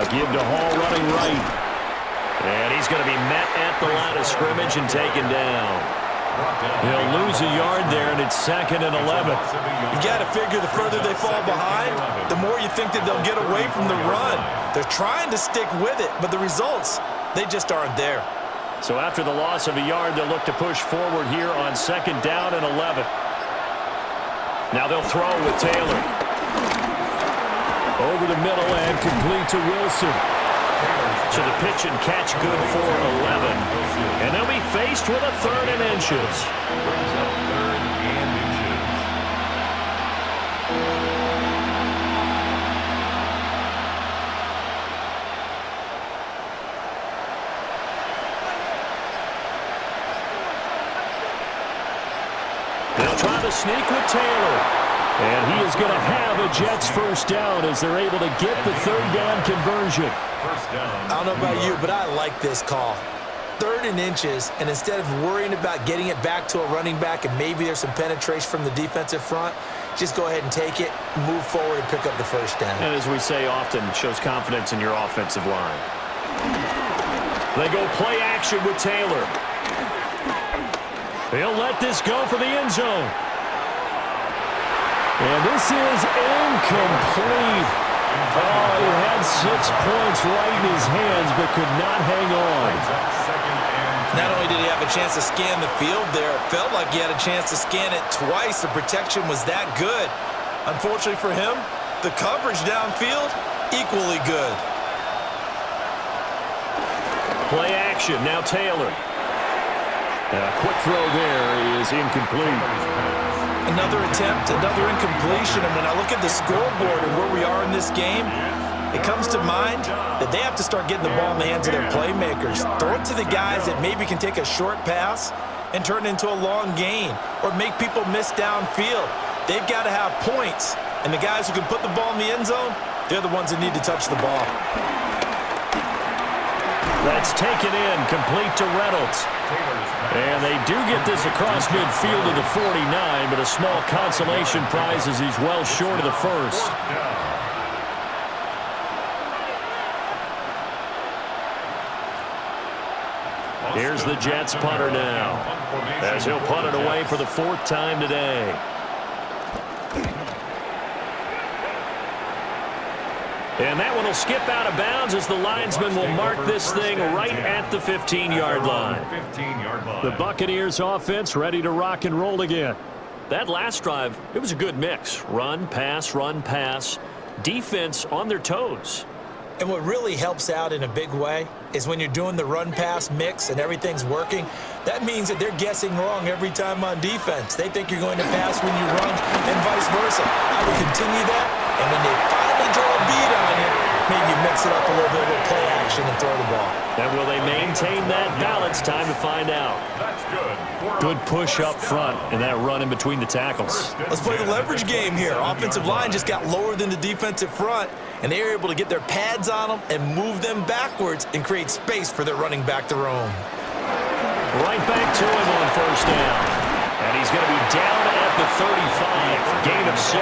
Speaker 1: Give to Hall running right. And he's going to be met at the line of scrimmage and taken down. He'll lose a yard there, and it's 2nd and 11.
Speaker 4: You got to figure the further they fall behind, the more you think that they'll get away from the run. They're trying to stick with it, but the results, they just aren't there.
Speaker 1: So after the loss of a yard, they'll look to push forward here on 2nd down and 11. Now they'll throw with Taylor. Over the middle and complete to Wilson. So the pitch and catch good for 11. And they'll be faced with a 3rd and inches.
Speaker 2: Brings up 3rd and inches.
Speaker 1: They'll try to sneak with Taylor. And he is going to have a Jets first down as they're able to get the 3rd down conversion.
Speaker 2: First down.
Speaker 4: I don't know about you, but I like this call. 3rd and inches, and instead of worrying about getting it back to a running back and maybe there's some penetration from the defensive front, just go ahead and take it, move forward, and pick up the first down.
Speaker 1: And as we say often, shows confidence in your offensive line. They go play action with Taylor. He'll let this go for the end zone. And this is incomplete. Oh, he had 6 points right in his hands, but could not hang on.
Speaker 4: Not only did he have a chance to scan the field there, it felt like he had a chance to scan it twice. The protection was that good. Unfortunately for him, the coverage downfield, equally good.
Speaker 1: Play action, now Taylor. A quick throw there is incomplete.
Speaker 4: Another attempt, another incompletion, and when I look at the scoreboard and where we are in this game, It comes to mind that they have to start getting the ball in the hands of their playmakers. Throw it to the guys that maybe can take a short pass and turn it into a long gain or make people miss downfield. They've got to have points, and the guys who can put the ball in the end zone, they're the ones that need to touch the ball.
Speaker 1: That's taken in, complete to Reynolds. And they do get this across midfield to the 49, but a small consolation prize as he's well short of the first. Here's the Jets punter now, as he'll punt it away for the 4th time today. And that one will skip out of bounds as the linesman will mark this thing right at the 15-yard line. The Buccaneers offense ready to rock and roll again. That last drive, it was a good mix. Run, pass, defense on their toes.
Speaker 4: And what really helps out in a big way is when you're doing the run-pass mix and everything's working, that means that they're guessing wrong every time on defense. They think you're going to pass when you run and vice versa. I would continue that, and when they finally draw a beat on you, maybe mix it up a little bit with play action and throw the ball.
Speaker 1: And will they maintain that balance? Time to find out.
Speaker 2: That's good.
Speaker 1: Good push up front and that run in between the tackles.
Speaker 4: Let's play the leverage game here. Offensive line just got lower than the defensive front, and they were able to get their pads on them and move them backwards and create space for their running back to roam.
Speaker 1: Right back to him on first down. And he's going to be down at the 35. Gain of 7.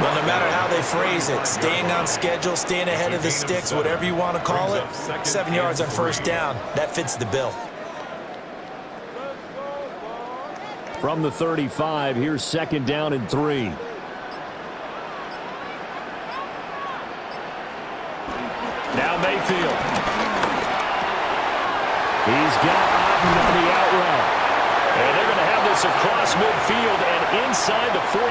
Speaker 4: Well, no matter how they phrase it, staying on schedule, staying ahead of the sticks, whatever you want to call it, 7 yards on first down, that fits the bill.
Speaker 1: From the 35, here's 2nd down and 3. Now Mayfield. He's got Otten on the out route. And they're going to have this across midfield and inside the 45.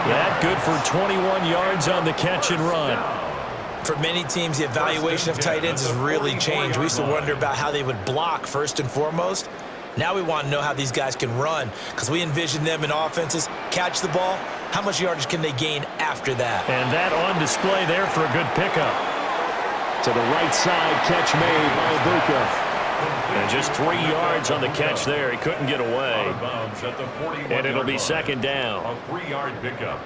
Speaker 1: That good for 21 yards on the catch and run.
Speaker 4: For many teams, the evaluation of tight ends has really changed. We used to wonder about how they would block first and foremost. Now we want to know how these guys can run because we envision them in offenses, catch the ball, how much yardage can they gain after that?
Speaker 1: And that on display there for a good pickup. To the right side, catch made by Bucca. And just 3 yards on the catch there. He couldn't get away. And it'll be 2nd down.
Speaker 2: A 3-yard pickup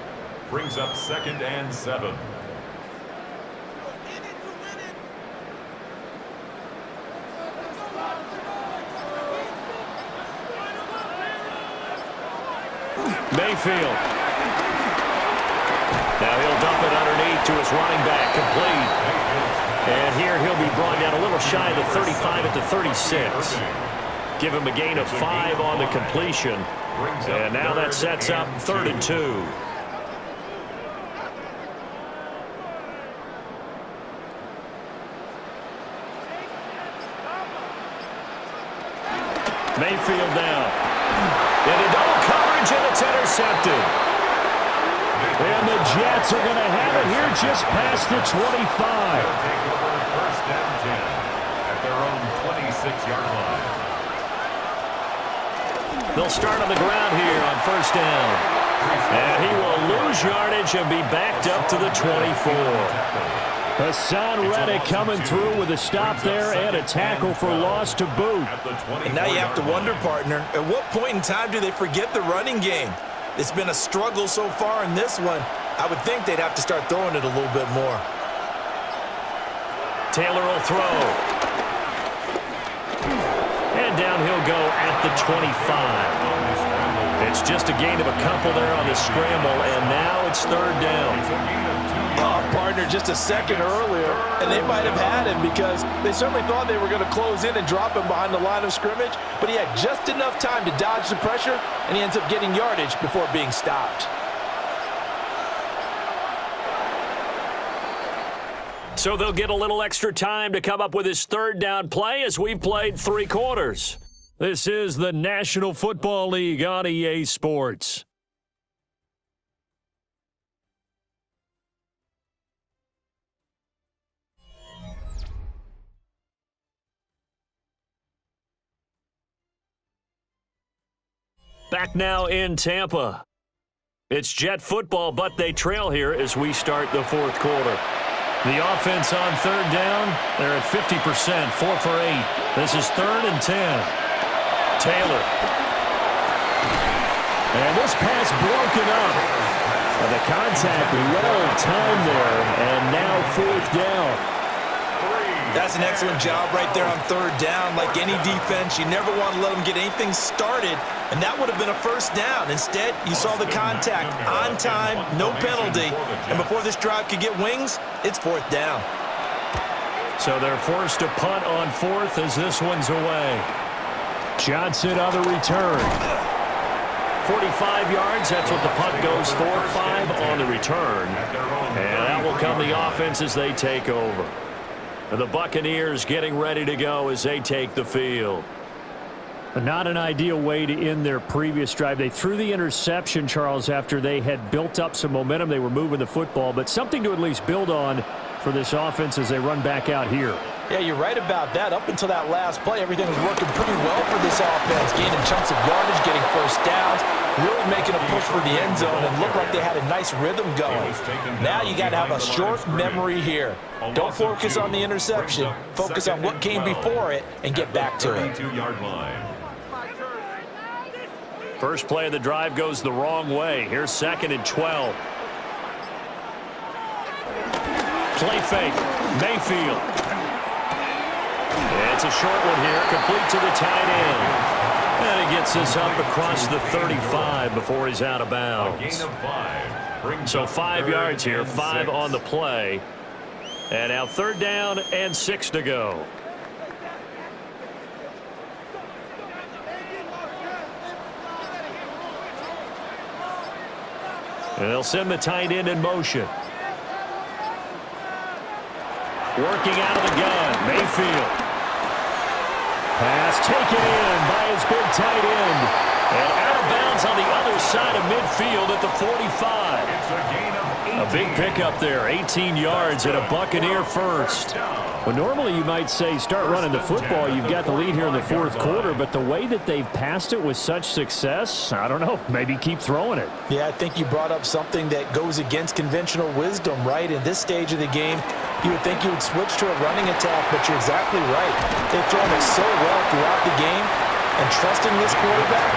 Speaker 2: brings up 2nd and 7.
Speaker 1: Mayfield. Now he'll dump it underneath to his running back, complete. And here he'll be brought down a little shy of the 35 at the 36. Give him a gain of 5 on the completion. And now that sets up 3rd and 2. Mayfield down. Into double coverage, and it's intercepted. And the Jets are going to have it here just past the 25.
Speaker 2: Take over 1st and 10 at their own 26-yard line.
Speaker 1: They'll start on the ground here on first down. And he will lose yardage and be backed up to the 24. Hassan Reddick coming through with a stop there and a tackle for loss to boot.
Speaker 4: And now you have to wonder, partner, at what point in time do they forget the running game? It's been a struggle so far in this one. I would think they'd have to start throwing it a little bit more.
Speaker 1: Taylor will throw. And down he'll go at the 25. It's just a gain of a couple there on the scramble, and now it's 3rd down.
Speaker 4: Oh, partner, just a second earlier, and they might have had him because they certainly thought they were going to close in and drop him behind the line of scrimmage, but he had just enough time to dodge the pressure, and he ends up getting yardage before being stopped.
Speaker 1: So they'll get a little extra time to come up with his 3rd down play as we've played 3 quarters. This is the National Football League on EA Sports. Back now in Tampa.
Speaker 5: It's Jet football, but they trail here as we start the fourth quarter. The offense on third down, they're at 50%, 4 for 8. This is 3rd and 10. Taylor. And this pass broken up. And the contact well timed there, and now 4th down.
Speaker 4: That's an excellent job right there on third down. Like any defense, you never want to let them get anything started, and that would have been a first down. Instead, you saw the contact on time, no penalty, and before this drive could get wings, it's 4th down.
Speaker 5: So they're forced to punt on 4th as this one's away. Johnson on the return. 45 yards, that's what the punt goes for. 5 on the return. And that will come the offense as they take over. The Buccaneers getting ready to go as they take the field. Not an ideal way to end their previous drive. They threw the interception, Charles, after they had built up some momentum. They were moving the football, but something to at least build on for this offense as they run back out here.
Speaker 4: Yeah, you're right about that. Up until that last play, everything was working pretty well for this offense. Gaining chunks of yardage, getting first downs, really making a push for the end zone, and looked like they had a nice rhythm going. Now you got to have a short memory here. Don't focus on the interception. Focus on what came before it and get back to it.
Speaker 5: First play of the drive goes the wrong way. Here's 2nd and 12. Play fake. Mayfield. It's a short one here, complete to the tight end. And he gets this up across the 35 before he's out of bounds. So 5 yards here, 5 on the play. And now 3rd down and 6 to go. And they'll send the tight end in motion. Working out of the gun, Mayfield. Pass taken in by his big tight end. And out of bounds on the other side of midfield at the 45. A big pickup there, 18 yards and a Buccaneer first. Well, normally you might say start running the football. You've got the lead here in the fourth quarter, but the way that they've passed it with such success, I don't know, maybe keep throwing it.
Speaker 4: Yeah, I think you brought up something that goes against conventional wisdom, right? In this stage of the game, you would think you would switch to a running attack, but you're exactly right. They've thrown it so well throughout the game, and trusting this quarterback,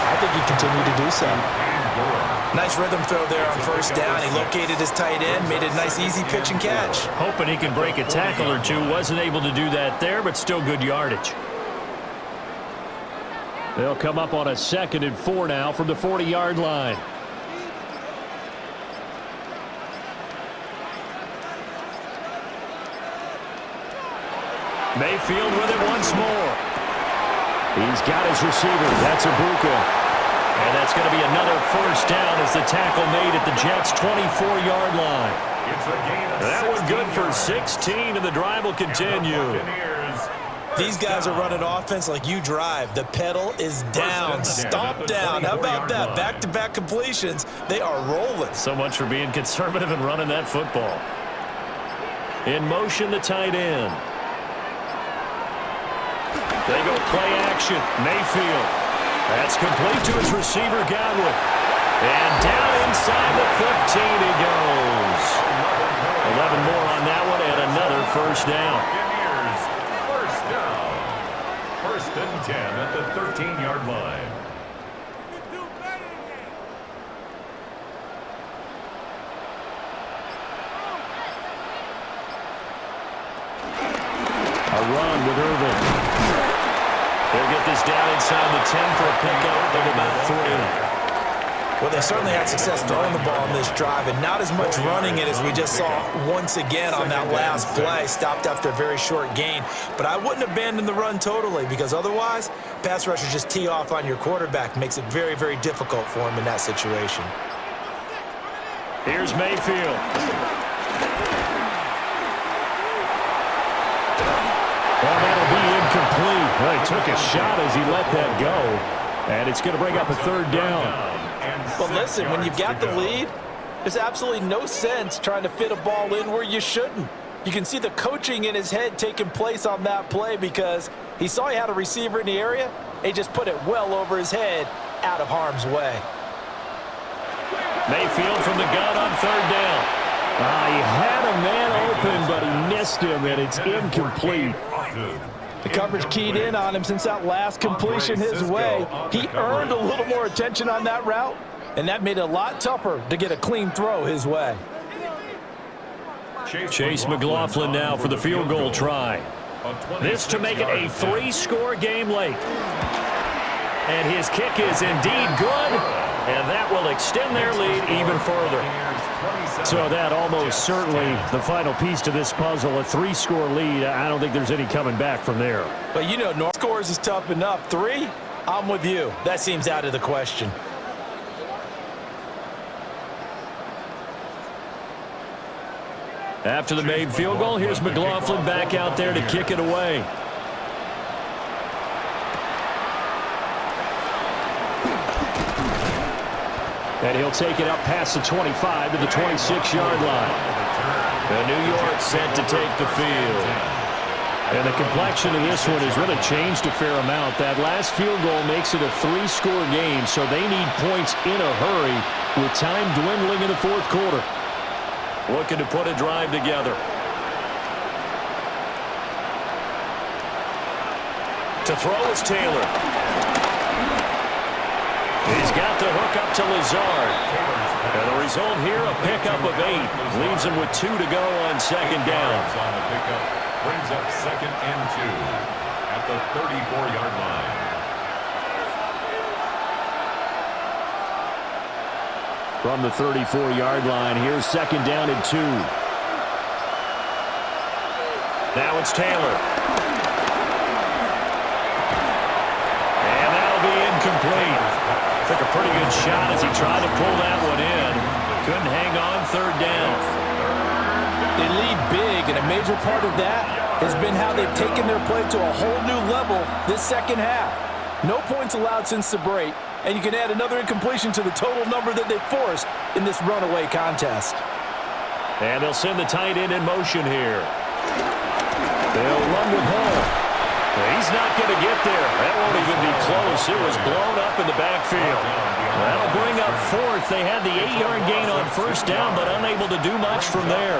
Speaker 4: I think he continued to do so. Nice rhythm throw there on first down. He located his tight end, made it a nice easy pitch and catch.
Speaker 5: Hoping he could break a tackle or two. Wasn't able to do that there, but still good yardage. They'll come up on a 2nd and 4 now from the 40-yard line. Mayfield with it once more. He's got his receiver. That's Ibuka. And that's going to be another first down as the tackle made at the Jets' 24-yard line. That one good for 16, and the drive will continue.
Speaker 4: These guys are running offense like you drive. The pedal is down, stomp down. How about that? Back-to-back completions. They are rolling.
Speaker 5: So much for being conservative and running that football. In motion, the tight end. They go play action. Mayfield. That's complete to his receiver, Godwin. And down inside the 15 he goes. 11 more on that one and another first down.
Speaker 2: First and 10 at the 13-yard line.
Speaker 5: A run with Irving. They'll get this down inside the 10 for a pickup of about 3.
Speaker 4: Well, they certainly had success throwing the ball on this drive, and not as much running it as we just saw once again on that last play. Stopped after a very short gain. But I wouldn't abandon the run totally, because otherwise, pass rushers just tee off on your quarterback. Makes it very, very difficult for him in that situation.
Speaker 5: Here's Mayfield. Well, that'll be incomplete. Well, he took a shot as he let that go. And it's going to bring up a 3rd down.
Speaker 4: Well, listen, when you've got the lead, there's absolutely no sense trying to fit a ball in where you shouldn't. You can see the coaching in his head taking place on that play because he saw he had a receiver in the area, and he just put it well over his head out of harm's way.
Speaker 5: Mayfield from the gun on third down. He had a man open, but he missed him, and it's incomplete.
Speaker 3: The coverage keyed in on him since that last completion his way. He earned a little more attention on that route, and that made it a lot tougher to get a clean throw his way.
Speaker 5: Chase McLaughlin now for the field goal try. This to make it a 3-score game late. And his kick is indeed good, and that will extend their lead even further. So that almost certainly the final piece to this puzzle, a 3-score lead. I don't think there's any coming back from there.
Speaker 3: But you know, North scores is tough enough. 3, I'm with you. That seems out of the question.
Speaker 5: After the made field goal, here's McLaughlin back out there to kick it away. And he'll take it up past the 25 to the 26-yard line. And New York set to take the field. And the complexion of this one has really changed a fair amount. That last field goal makes it a 3-score game, so they need points in a hurry with time dwindling in the fourth quarter. Looking to put a drive together. To throw is Taylor. He's got the hook up to Lazard. And the result here, a pickup of 8. Leaves him with 2 to go on second down.
Speaker 2: On the pickup, brings up 2nd and 2 at the 34-yard line.
Speaker 5: From the 34-yard line, here's 2nd down and 2. Now it's Taylor. And that'll be incomplete. Took a pretty good shot as he tried to pull that one in. Couldn't hang on 3rd down.
Speaker 3: They lead big, and a major part of that has been how they've taken their play to a whole new level this second half. No points allowed since the break, and you can add another incompletion to the total number that they forced in this runaway contest.
Speaker 5: And they'll send the tight end in motion here. They'll run with Hall. He's not going to get there. That won't even be close. It was blown up in the backfield. That'll bring up 4th. They had the 8-yard gain on 1st down, but unable to do much from there.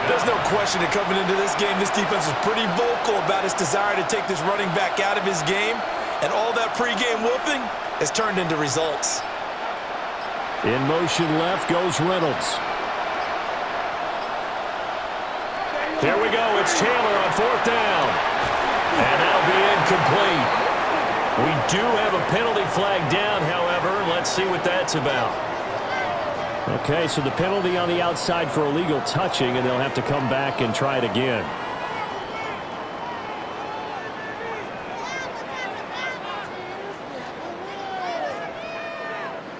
Speaker 4: There's no question that coming into this game, this defense was pretty vocal about its desire to take this running back out of his game, and all that pregame whooping has turned into results.
Speaker 5: In motion left goes Reynolds. Here we go. It's Taylor on 4th down. And that'll be incomplete. We do have a penalty flag down, however. Let's see what that's about. Okay, so the penalty on the outside for illegal touching, and they'll have to come back and try it again.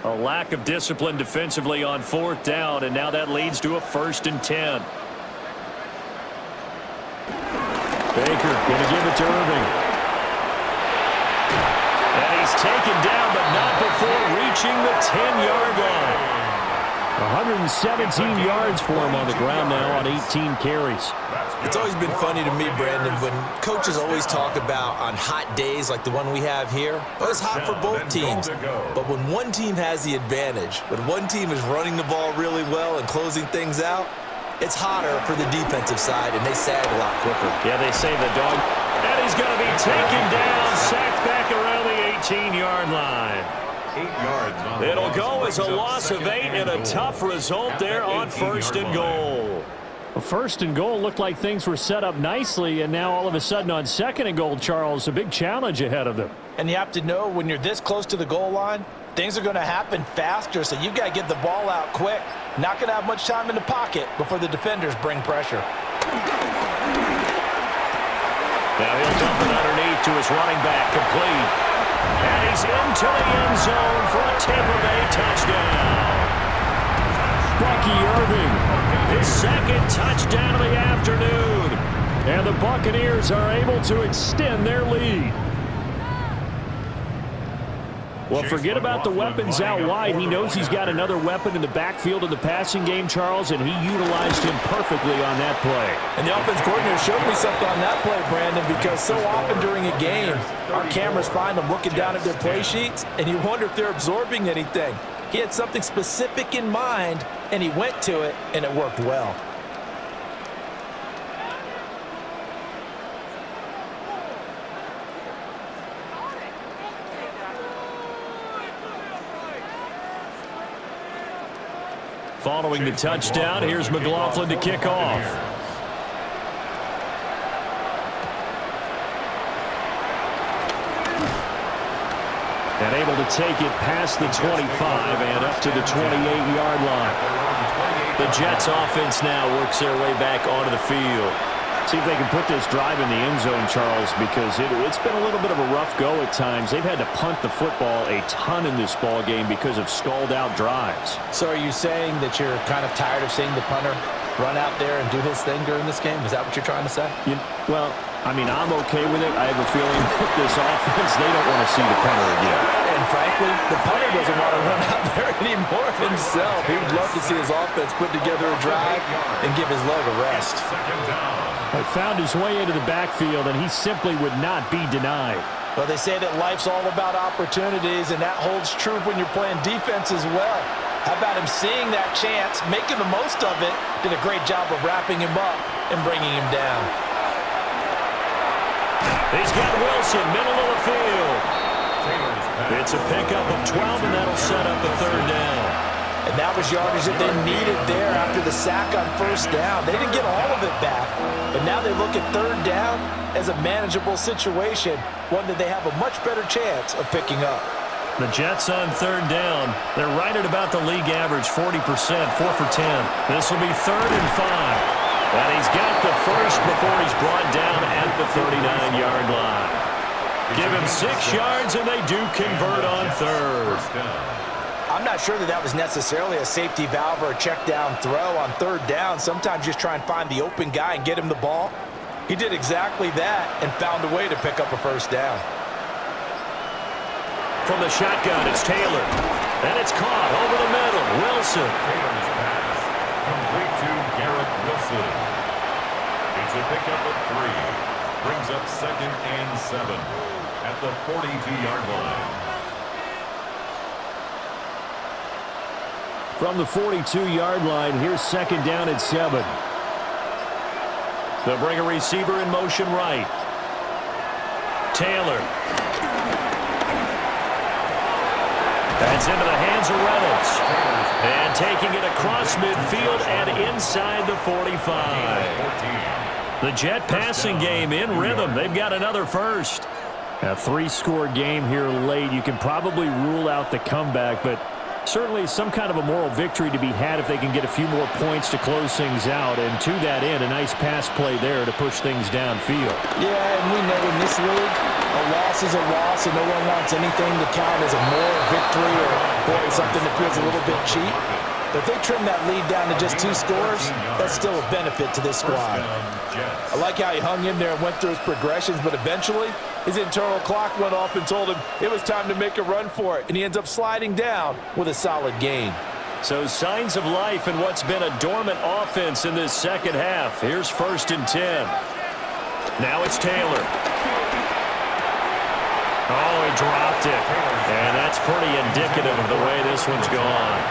Speaker 5: A lack of discipline defensively on 4th down, and now that leads to a 1st and 10. Baker going to give it to Irving. And he's taken down, but not before reaching the 10-yard line. 117 yards for him on the ground now on 18 carries.
Speaker 4: It's always been funny to me, Brandon, when coaches always talk about on hot days like the one we have here. Well, it's hot for both teams. But when one team has the advantage, when one team is running the ball really well and closing things out, it's hotter for the defensive side, and they sag a lot quicker.
Speaker 5: Yeah, they say the dog. And he's going to be taken down, sacked back around the 18-yard line.
Speaker 2: 8 yards on the
Speaker 5: It'll go as a
Speaker 2: brings up
Speaker 5: loss of 8 and a tough result there on 1st and goal. Well, 1st and goal looked like things were set up nicely, and now all of a sudden on 2nd and goal, Charles, a big challenge ahead of them.
Speaker 3: And you have to know when you're this close to the goal line, things are going to happen faster, so you've got to get the ball out quick. Not going to have much time in the pocket before the defenders bring pressure.
Speaker 5: Now he'll dump it underneath to his running back, complete. And he's into the end zone for a Tampa Bay touchdown. Bucky Irving, his 2nd touchdown of the afternoon. And the Buccaneers are able to extend their lead. Well, forget about the weapons out wide. He knows he's got another weapon in the backfield of the passing game, Charles, and he utilized him perfectly on that play.
Speaker 3: And the offense coordinator showed me something on that play, Brandon, because so often during a game, our cameras find them looking down at their play sheets, and you wonder if they're absorbing anything.
Speaker 4: He had something specific in mind, and he went to it, and it worked well.
Speaker 5: Following the touchdown, here's McLaughlin to kick off. And able to take it past the 25 and up to the 28-yard line. The Jets offense now works their way back onto the field. See if they can put this drive in the end zone, Charles, because it's been a little bit of a rough go at times. They've had to punt the football a ton in this ball game because of stalled-out drives.
Speaker 3: So are you saying that you're kind of tired of seeing the punter run out there and do his thing during this game? Is that what you're trying to say?
Speaker 5: Well, I mean, I'm okay with it. I have a feeling that this offense, they don't want to see the punter again.
Speaker 3: And frankly, the punter doesn't want to run out there anymore himself. He would love to see his offense put together a drive and give his leg a rest.
Speaker 5: He found his way into the backfield, and he simply would not be denied.
Speaker 4: Well, they say that life's all about opportunities, and that holds true when you're playing defense as well. How about him seeing that chance, making the most of it, did a great job of wrapping him up and bringing him down.
Speaker 1: He's got Wilson, middle of the field. It's a pickup of 12, and that'll set up a third down.
Speaker 4: And that was yardage that they needed there after the sack on first down. They didn't get all of it back, but now they look at third down as a manageable situation, one that they have a much better chance of picking up.
Speaker 1: The Jets on third down. They're right at about the league average, 40%, 4 for 10. This will be 3rd and 5. And he's got the first before he's brought down at the 39-yard line. Give him 6 yards, and they do convert on third.
Speaker 4: I'm not sure that was necessarily a safety valve or a check down throw on third down. Sometimes just try and find the open guy and get him the ball. He did exactly that and found a way to pick up a first down.
Speaker 1: From the shotgun, it's Taylor. And it's caught over the middle. Wilson.
Speaker 2: Taylor's pass. Complete to Garrett Wilson. It's a pickup of 3. Brings up 2nd and 7 at the 42-yard line.
Speaker 5: From the 42-yard line, here's 2nd down and 7.
Speaker 1: They'll bring a receiver in motion right. Taylor. That's into the hands of Reynolds. And taking it across midfield and inside the 45. The Jet passing game in rhythm. They've got another first.
Speaker 5: A 3-score game here late. You can probably rule out the comeback, but certainly some kind of a moral victory to be had if they can get a few more points to close things out. And to that end, a nice pass play there to push things downfield.
Speaker 4: Yeah, and we know in this league, a loss is a loss, and no one wants anything to count as a moral victory or something that feels a little bit cheap. But if they trim that lead down to just 2 scores, that's still a benefit to this squad. I like how he hung in there and went through his progressions, but eventually his internal clock went off and told him it was time to make a run for it, and he ends up sliding down with a solid gain.
Speaker 1: So signs of life in what's been a dormant offense in this second half. Here's 1st and 10. Now it's Taylor. Oh, he dropped it. And that's pretty indicative of the way this one's gone.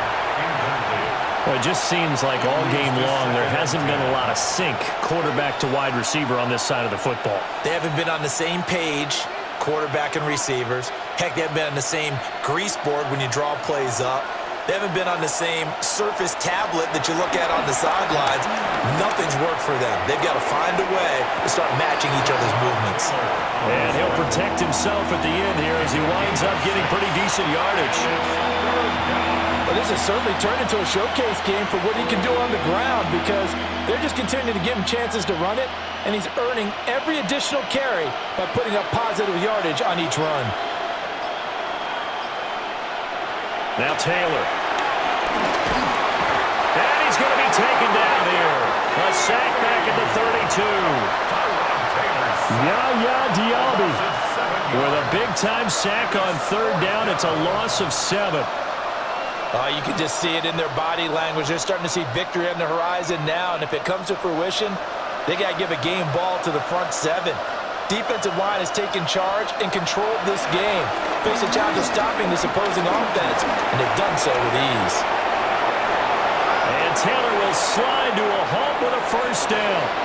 Speaker 1: Well, it just seems like all game long there hasn't been a lot of sync quarterback to wide receiver on this side of the football.
Speaker 4: They haven't been on the same page, quarterback and receivers. Heck, they haven't been on the same grease board when you draw plays up. They haven't been on the same surface tablet that you look at on the sidelines. Nothing's worked for them. They've got to find a way to start matching each other's movements.
Speaker 1: And he'll protect himself at the end here as he winds up getting pretty decent yardage.
Speaker 4: Well, this has certainly turned into a showcase game for what he can do on the ground because they're just continuing to give him chances to run it, and he's earning every additional carry by putting up positive yardage on each run.
Speaker 1: Now Taylor. And he's going to be taken down here. A sack back at the 32. Yaya Diaby with a big-time sack on third down. It's a loss of 7.
Speaker 4: You can just see it in their body language. They're starting to see victory on the horizon now, and if it comes to fruition, they got to give a game ball to the front 7. defensive line has taken charge and controlled this game. Face a challenge of stopping this opposing offense, and they've done so with ease.
Speaker 1: And Taylor will slide to a halt with a first down.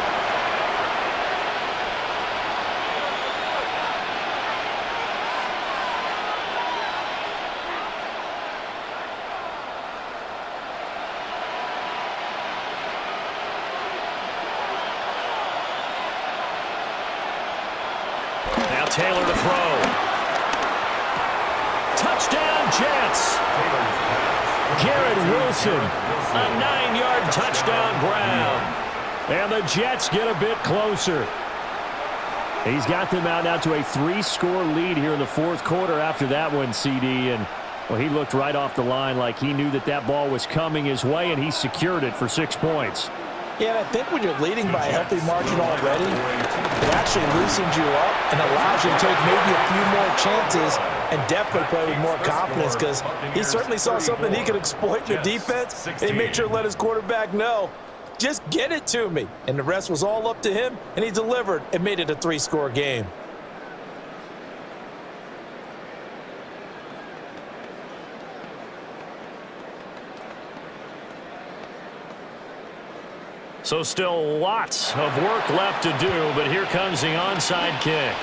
Speaker 1: Now Taylor to throw. Touchdown, Jets. Garrett Wilson, a 9-yard touchdown ground. And the Jets get a bit closer. He's got them out now to a 3-score lead here in the fourth quarter after that one, CD. And, well, he looked right off the line like he knew that that ball was coming his way, and he secured it for 6 points.
Speaker 4: Yeah, and I think when you're leading by a healthy margin already, it actually loosens you up and allows you to take maybe a few more chances and definitely play with more confidence, because he certainly saw something he could exploit in the defense, and he made sure to let his quarterback know, just get it to me. And the rest was all up to him, and he delivered and made it a 3-score game.
Speaker 1: So still lots of work left to do, but here comes the onside kick.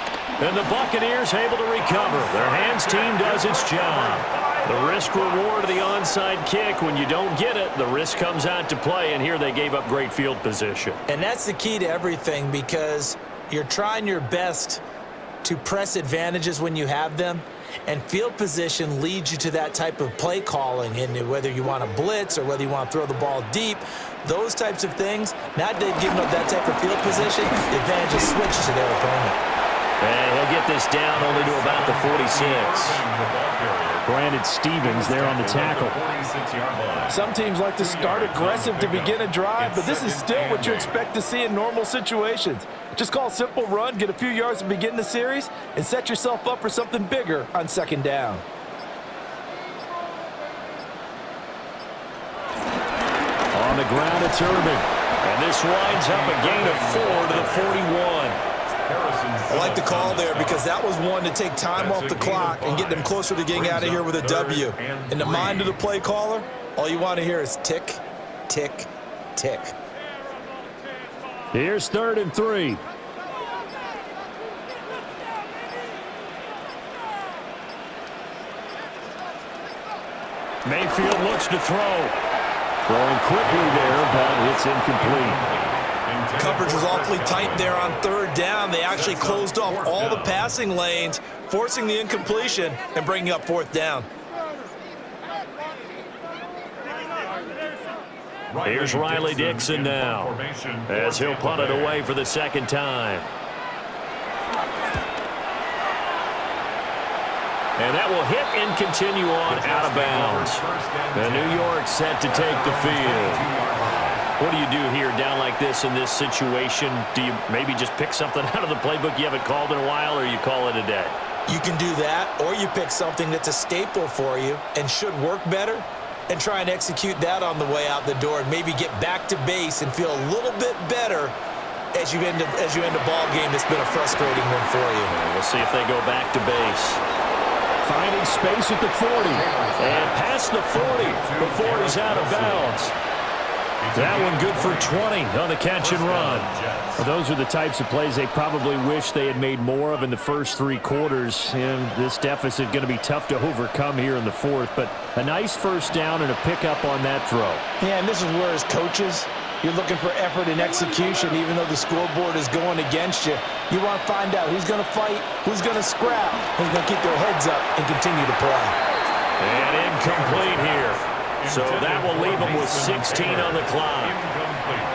Speaker 1: And the Buccaneers able to recover. Their hands team does its job. The risk-reward of the onside kick, when you don't get it, the risk comes out to play, and here they gave up great field position.
Speaker 4: And that's the key to everything, because you're trying your best to press advantages when you have them, and field position leads you to that type of play calling, and whether you want to blitz or whether you want to throw the ball deep, those types of things. Now they've given up that type of field position, the advantage is switched to their opponent.
Speaker 1: And he'll get this down only to about the 46. Brandon Stevens there on the tackle.
Speaker 4: Some teams like to start aggressive to begin a drive, but this is still what you expect to see in normal situations. Just call a simple run, get a few yards to begin the series, and set yourself up for something bigger on second down.
Speaker 1: On the ground, it's Irving. And this winds up a gain of 4 to the 41.
Speaker 4: I like the call there, because that was one to take time off the clock and get them closer to getting out of here with a W. In the mind of the play caller, all you want to hear is tick, tick, tick.
Speaker 1: Here's 3rd and 3. Mayfield looks to throw. Throwing quickly there, but it's incomplete.
Speaker 4: Coverage was awfully tight there on 3rd down. They actually closed off all the passing lanes, forcing the incompletion and bringing up 4th down.
Speaker 1: Here's Riley Dixon now, as he'll punt it away for the 2nd time. And that will hit and continue on out of bounds. And New York set to take the field. What do you do here down like this in this situation? Do you maybe just pick something out of the playbook you haven't called in a while, or you call it a day?
Speaker 4: You can do that, or you pick something that's a staple for you and should work better, and try and execute that on the way out the door, and maybe get back to base and feel a little bit better as you end a ball game that's been a frustrating one for you.
Speaker 1: We'll see if they go back to base. Finding space at the 40. And past the 40 before he's out of bounds. That one good for 20 on the catch and run. Well, those are the types of plays they probably wish they had made more of in the first 3 quarters. And this deficit going to be tough to overcome here in the 4th. But a nice first down and a pickup on that throw.
Speaker 4: Yeah, and this is where, as coaches, you're looking for effort and execution, even though the scoreboard is going against you. You want to find out who's going to fight, who's going to scrap, who's going to keep their heads up and continue to play.
Speaker 1: And incomplete here. So that will leave them with 16 on the clock.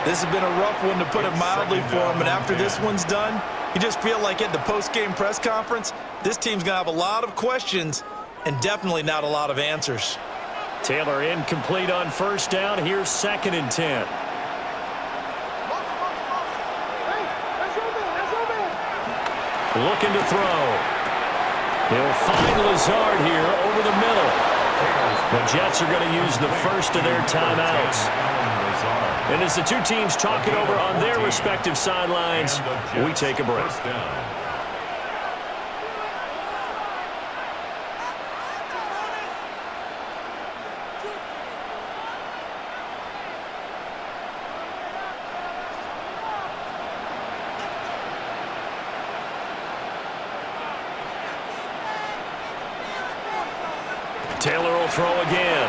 Speaker 4: This has been a rough one, to put it mildly, for them. And after this one's done, you just feel like at the post-game press conference, this team's going to have a lot of questions and definitely not a lot of answers.
Speaker 1: Taylor incomplete on first down. Here's 2nd and 10. Looking to throw. He'll find Lazard here over the middle. The Jets are going to use the first of their timeouts. And as the two teams talk it over on their respective sidelines, we take a break. Taylor will throw again.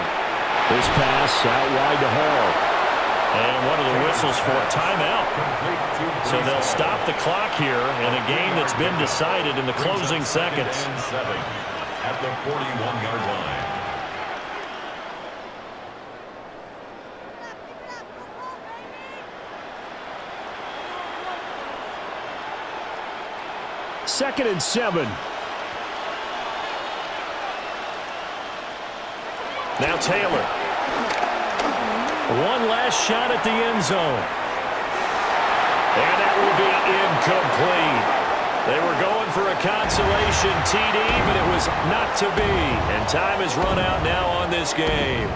Speaker 1: This pass out wide to Hall. And one of the whistles for a timeout. So they'll stop the clock here in a game that's been decided in the closing seconds.
Speaker 2: At the 41-yard line.
Speaker 1: Second and 7. Now Taylor. One last shot at the end zone. And that will be incomplete. They were going for a consolation TD, but it was not to be. And time has run out now on this game.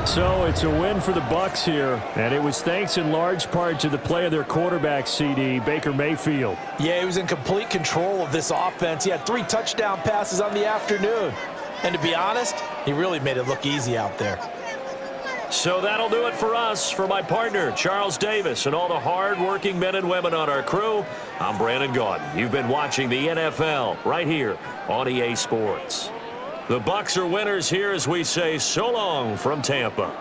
Speaker 1: So it's a win for the Bucs here, and it was thanks in large part to the play of their quarterback, CD, Baker Mayfield.
Speaker 4: Yeah, he was in complete control of this offense. He had 3 touchdown passes on the afternoon. And to be honest, he really made it look easy out there.
Speaker 1: So that'll do it for us. For my partner, Charles Davis, and all the hard-working men and women on our crew, I'm Brandon Gaudin. You've been watching the NFL right here on EA Sports. The Bucs are winners here as we say so long from Tampa.